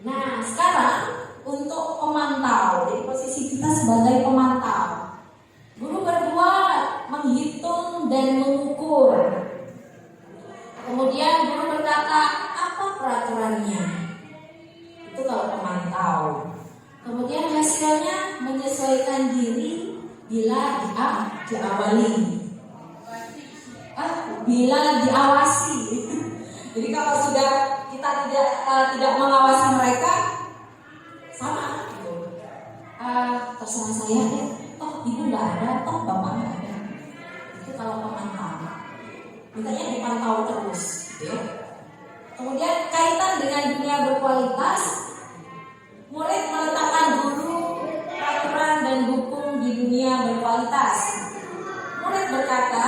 Nah, sekarang untuk pemantau, jadi posisi kita sebagai pemantau. bila bila diawasi. Jadi kalau sudah kita tidak mengawasi mereka, sama gitu. Terserah saya ya, toh ibu nggak ada, toh bapak nggak ada. Itu kalau pemantau, mintanya dipantau terus, gitu ya. Kemudian kaitan dengan dunia berkualitas, murid meletakkan guru, peraturan dan hukum di dunia berkualitas. Murid berkata,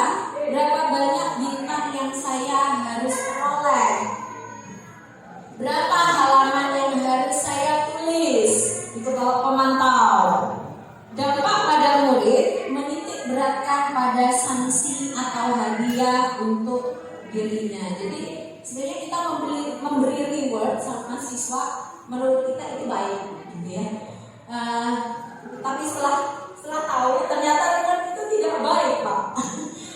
berapa banyak bintang yang saya harus peroleh? Berapa halaman yang harus saya tulis? Itu kalau pemantau. Dampak pada murid menitik beratkan pada sanksi atau hadiah untuk dirinya. Jadi sebenarnya kita memberi reward sama siswa, menurut kita itu baik, gitu ya. Tapi setelah tahu ternyata reward itu tidak baik, Pak,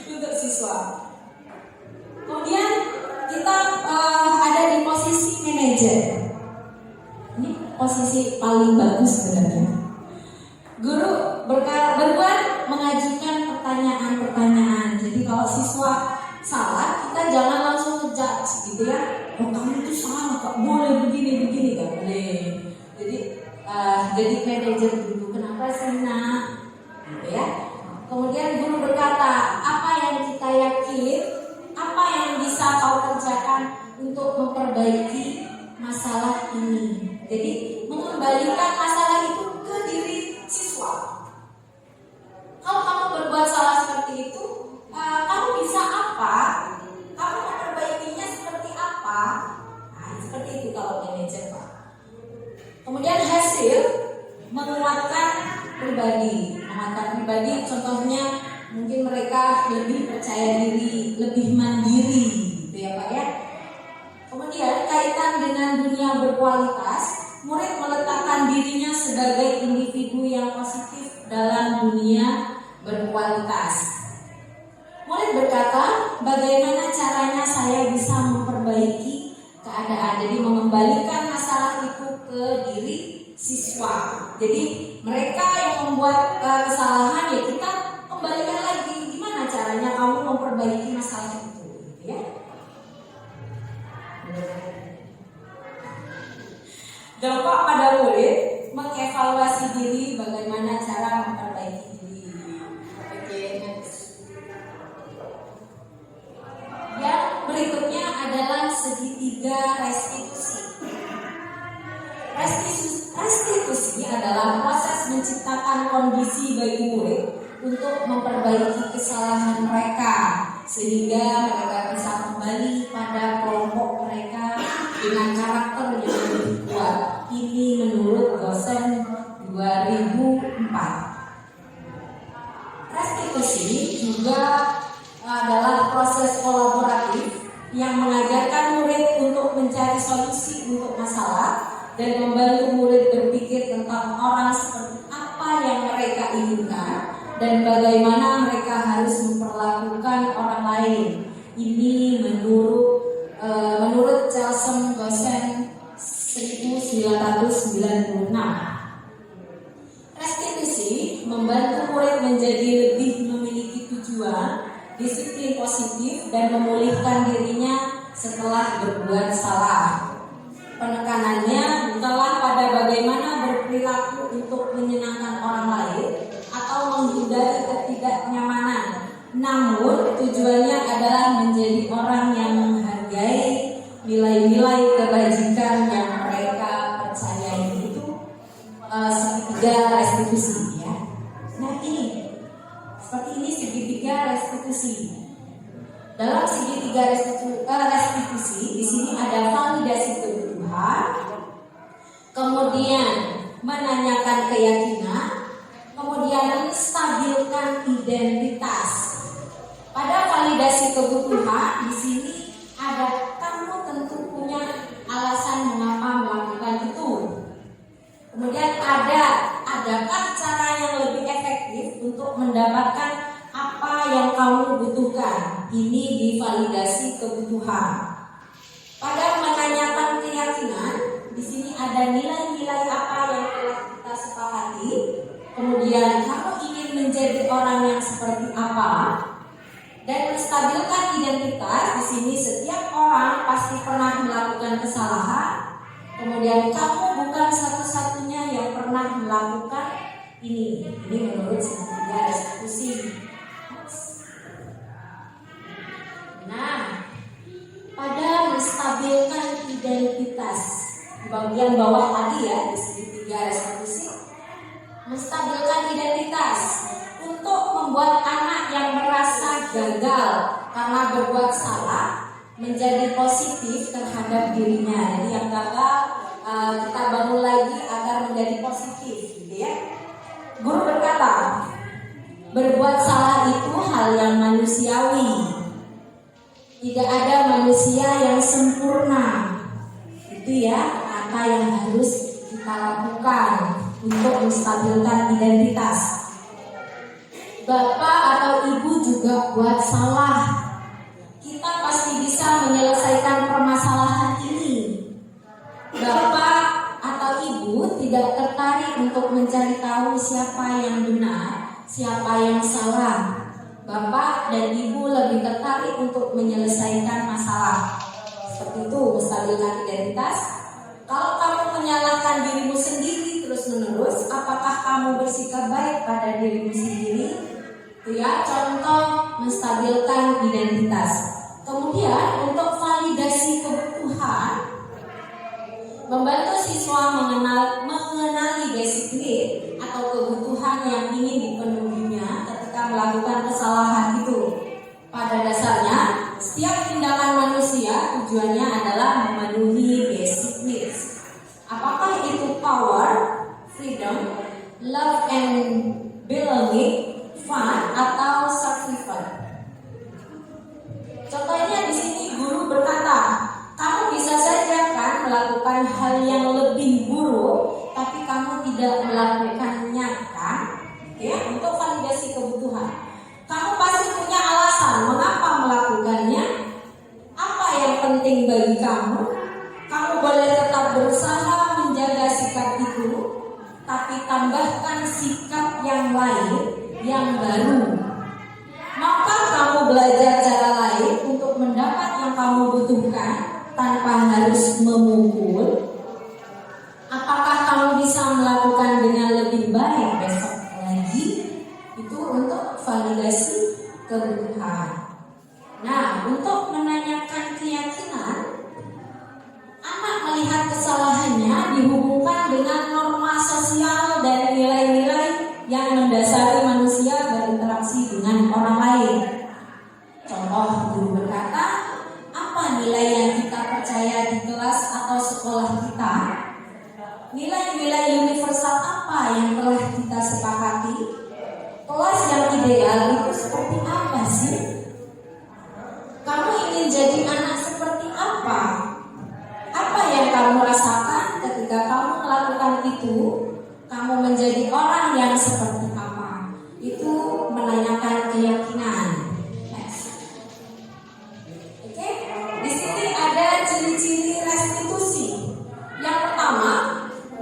untuk siswa. Kemudian kita ada di posisi manajer. Ini posisi paling bagus sebenarnya. Guru berbuat mengajukan pertanyaan-pertanyaan. Jadi kalau siswa salah, kita jangan langsung ngejudge gitu ya. Oh, kamu itu salah, kok boleh begini, gak boleh. Jadi manajer dulu, kenapa sih nak? Gitu ya. Kemudian guru berkata, apa yang kita yakin, apa yang bisa kau kerjakan untuk memperbaiki masalah ini. Jadi mengembalikan masalah itu ke diri siswa. Kalau kamu berbuat salah seperti itu, kamu bisa apa? Kamu memperbaikinya seperti apa? Nah, seperti itu kalau manajer, Pak. Kemudian hasil menguatkan pribadi. Menguatkan pribadi contohnya mungkin mereka lebih percaya diri, lebih mandiri, gitu ya, Pak ya. Kemudian kaitan dengan dunia berkualitas, murid meletakkan dirinya sebagai individu yang positif dalam dunia berkualitas. Murid berkata, bagaimana caranya saya bisa memperbaiki keadaan? Jadi mengembalikan masalah itu ke diri siswa. Jadi mereka yang membuat kesalahan, ya kita kembalikan lagi. Gimana caranya kamu memperbaiki masalah itu, gitu ya? Dampak pada murid mengevaluasi diri, bagaimana cara memperbaiki diri. Oke, next. Yang berikutnya adalah segitiga restitusi. Restitusi adalah proses menciptakan kondisi bagi murid untuk memperbaiki kesalahan mereka sehingga mereka bisa kembali pada kelompok mereka dengan karakter yang lebih kuat. Ini menurut dosen 2004. Restitusi juga adalah proses kolaboratif yang mengajarkan murid untuk mencari solusi untuk masalah dan membantu murid berpikir tentang orang seperti apa yang mereka inginkan dan bagaimana mereka harus memperlakukan orang lain. Ini menurut Celsem dosen 1996. Restitusi membantu murid menjadi lebih memiliki tujuan, disiplin positif dan memulihkan dirinya setelah berbuat salah. Penekanannya bukanlah pada bagaimana berperilaku untuk menyenangkan orang lain atau menghindari ketidaknyamanan, namun tujuannya adalah menjadi orang yang menghargai nilai-nilai kebajikan yang mereka percayai. Itu segitiga restitusi, ya. Nah ini seperti ini segitiga restitusi. Dalam segitiga restitusi di sini ada validasi kebutuhan, kemudian menanyakan keyakinan, kemudian menstabilkan identitas. Pada validasi kebutuhan di sini ada kamu tentu punya alasan mengapa melakukan itu. Kemudian adakah cara yang lebih efektif untuk mendapatkan apa yang kamu butuhkan? Ini divalidasi kebutuhan. Pada menanyakan keyakinan, di sini ada nilai-nilai apa yang telah kita sepakati. Kemudian kamu ingin menjadi orang yang seperti apa. Dan menstabilkan identitas, di sini setiap orang pasti pernah melakukan kesalahan. Kemudian kamu bukan satu-satunya yang pernah melakukan ini. Ini menurut segitiga restitusi. Nah, pada menstabilkan identitas di bagian bawah tadi ya, di segitiga restitusi, menstabilkan identitas untuk membuat anak yang merasa gagal karena berbuat salah menjadi positif terhadap dirinya. Jadi yang gagal kita bangun lagi agar menjadi positif, gitu ya. Guru berkata, berbuat salah itu hal yang manusiawi. Tidak ada manusia yang sempurna. Itu ya apa yang harus kita lakukan untuk menstabilkan identitas. Bapak atau ibu juga buat salah. Kita pasti bisa menyelesaikan permasalahan ini. Bapak atau ibu tidak tertarik untuk mencari tahu siapa yang benar, siapa yang salah. Bapak dan ibu lebih tertarik untuk menyelesaikan masalah. Seperti itu menstabilkan identitas. Kalau kamu menyalahkan dirimu sendiri terus-menerus, apakah kamu bersikap baik pada dirimu sendiri? Itu ya contoh menstabilkan identitas. Kemudian untuk validasi kebutuhan, membantu siswa mengenali basic need atau kebutuhan yang ingin dipenuhinya ketika melakukan kesalahan itu. Pada dasarnya, setiap tindakan manusia tujuannya adalah memenuhi basic needs. Apakah itu power, freedom, love and belonging, fun, atau survival? Contohnya di sini guru berkata, kamu bisa saja kan melakukan hal yang lebih buruk, tapi kamu tidak melakukannya kan? Ya, untuk validasi kebutuhan. Kamu pasti punya alasan mengapa melakukannya. Apa yang penting bagi kamu? Kamu boleh tetap berusaha menjaga sikap itu, tapi tambahkan sikap yang lain, yang baru. Maka kamu belajar cara lain untuk mendapat yang kamu butuhkan tanpa harus memukul. Apakah kamu bisa melakukan dengan lebih baik besok lagi? Itu untuk validasi kebutuhan. Nah, untuk menanyakan keyakinan, anak melihat kesalahannya dihubungkan dengan norma sosial dan nilai-nilai yang mendasari manusia berinteraksi dengan orang lain. Contoh, guru berkata, apa nilai yang kita percaya di kelas atau sekolah kita? Nilai-nilai universal apa yang telah kita sepakati? Kelas yang ideal itu seperti apa sih? Kamu ingin jadi anak seperti apa? Apa yang kamu rasakan ketika kamu melakukan itu? Kamu menjadi orang yang seperti apa? Itu menanyakan keyakinan. Oke, di sini ada ciri-ciri restitusi. Yang pertama,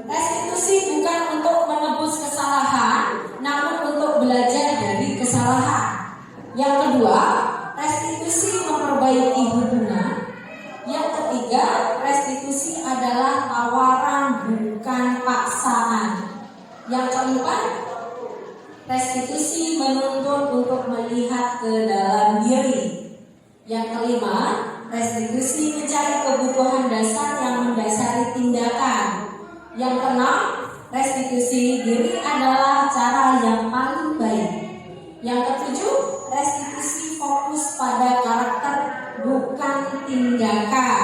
restitusi bukan untuk menebus kesalahan, namun untuk belajar dari kesalahan. Yang kedua, restitusi memperbaiki hubungan. Yang ketiga, restitusi adalah tawaran bukan paksaan. Yang keempat, restitusi menuntut untuk melihat ke dalam diri. Yang kelima, restitusi mencari kebutuhan dasar yang mendasari tindakan. Yang keenam, restitusi diri adalah cara yang paling baik. Yang ketujuh, restitusi fokus pada karakter bukan tindakan.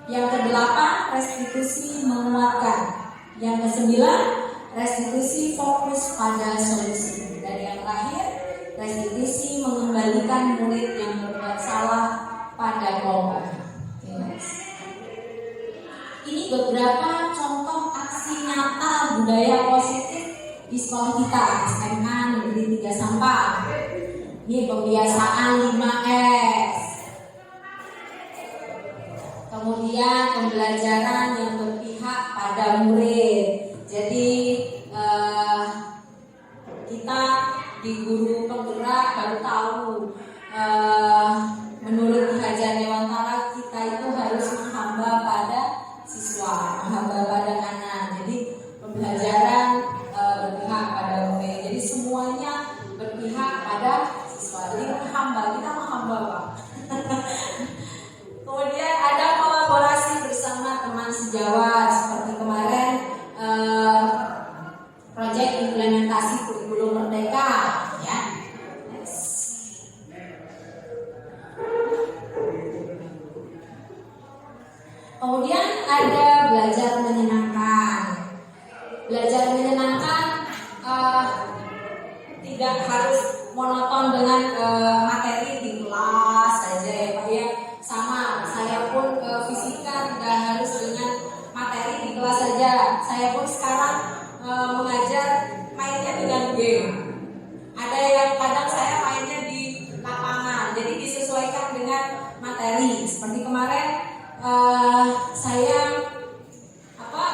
Yang kedelapan, restitusi menguatkan. Yang kesembilan, restitusi fokus pada solusi. Dan yang terakhir, restitusi mengembalikan murid yang berbuat salah pada kelompok. Ini beberapa contoh aksi nyata budaya positif di sekolah kita, SMA Negeri 3 Sampang. Ini pembiasaan 5S. Kemudian pembelajaran yang berpihak pada murid. Jadi kita di guru penggerak baru tahu menurut Hajar Dewantara kita itu harus menghamba pada siswa, menghamba pada anak. Jadi pembelajaran berpihak pada murid. Jadi semuanya berpihak pada siswa. Jadi menghamba, kita menghamba Pak. Kemudian ada kolaborasi bersama teman sejawat seperti kemarin proyek implementasi kurikulum merdeka, ya. Kemudian ada belajar menyenangkan. Belajar menyenangkan tidak harus monoton dengan materi di kelas saja ya Pak ya. Sama, saya pun fisika tidak harus dengan materi di kelas saja. Saya pun sekarang mengajar mainnya dengan game. Ada yang kadang saya mainnya di lapangan, jadi disesuaikan dengan materi. Seperti kemarin saya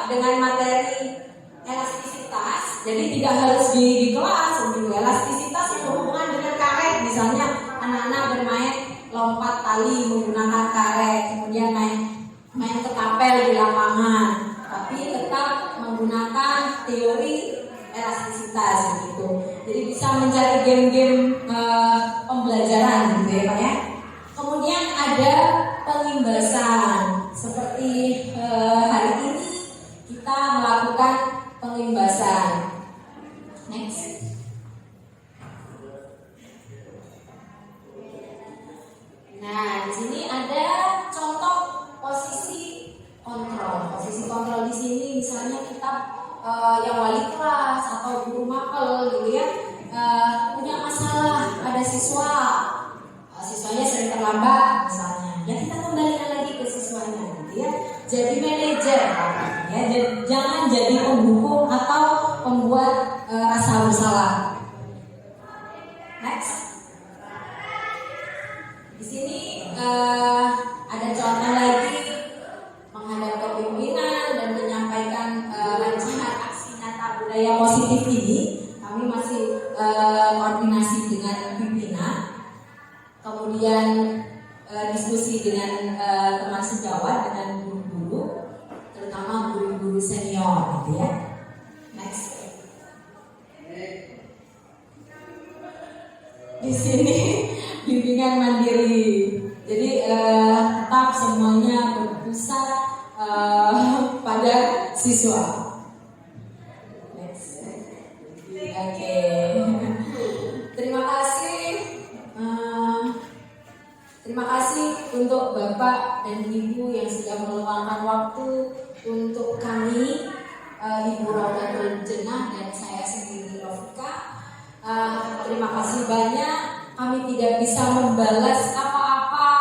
dengan materi elastisitas, jadi tidak harus di kelas gitu. Elastisitas yang berhubungan dengan karet, misalnya anak-anak bermain lompat tali menggunakan karet, kemudian main ketapel di lapangan, tapi tetap menggunakan teori elastisitas gitu. Jadi bisa mencari game-game pembelajaran gitu ya Pak ya. Kemudian ada pengimbasan, seperti hari ini kita melakukan pengimbasan. Next. Nah, di sini ada contoh posisi kontrol. Posisi kontrol di sini misalnya kita yang wali kelas atau guru mapel gitu ya, punya masalah, ada siswanya sering terlambat misalnya, ya kita kembalikan lagi ke siswanya gitu ya. Jadi manajer ya, jangan jadi penghukum atau pembuat rasa bersalah. Next. Di sini ada contoh lagi menghadap kepemimpinan dan menyampaikan rancangan aksi nyata budaya positif ini. Kami masih koordinasi dengan pimpinan, kemudian diskusi dengan teman sejawat, dengan guru-guru, terutama guru-guru senior, gitu ya. Next. Di sini bimbingan mandiri, jadi tetap semuanya berpusat pada siswa. Next. Oke. Terima kasih. Terima kasih untuk Bapak dan Ibu yang sudah meluangkan waktu untuk kami, Ibu Raudatul Jannah dan saya sendiri Rofika. Terima kasih banyak. Kami tidak bisa membalas apa-apa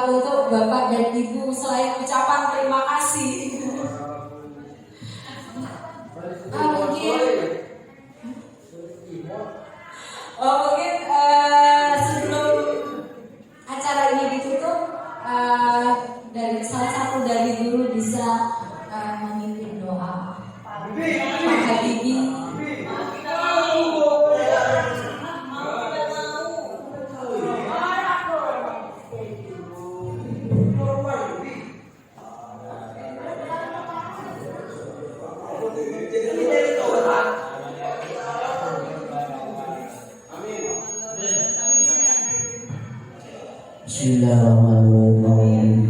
untuk Bapak dan Ibu selain ucapan terima kasih. Mungkin sebelum acara ini ditutup, dari salah satu dari guru bisa memimpin doa. Pak Habibie. Bismillahirrahmanirrahim.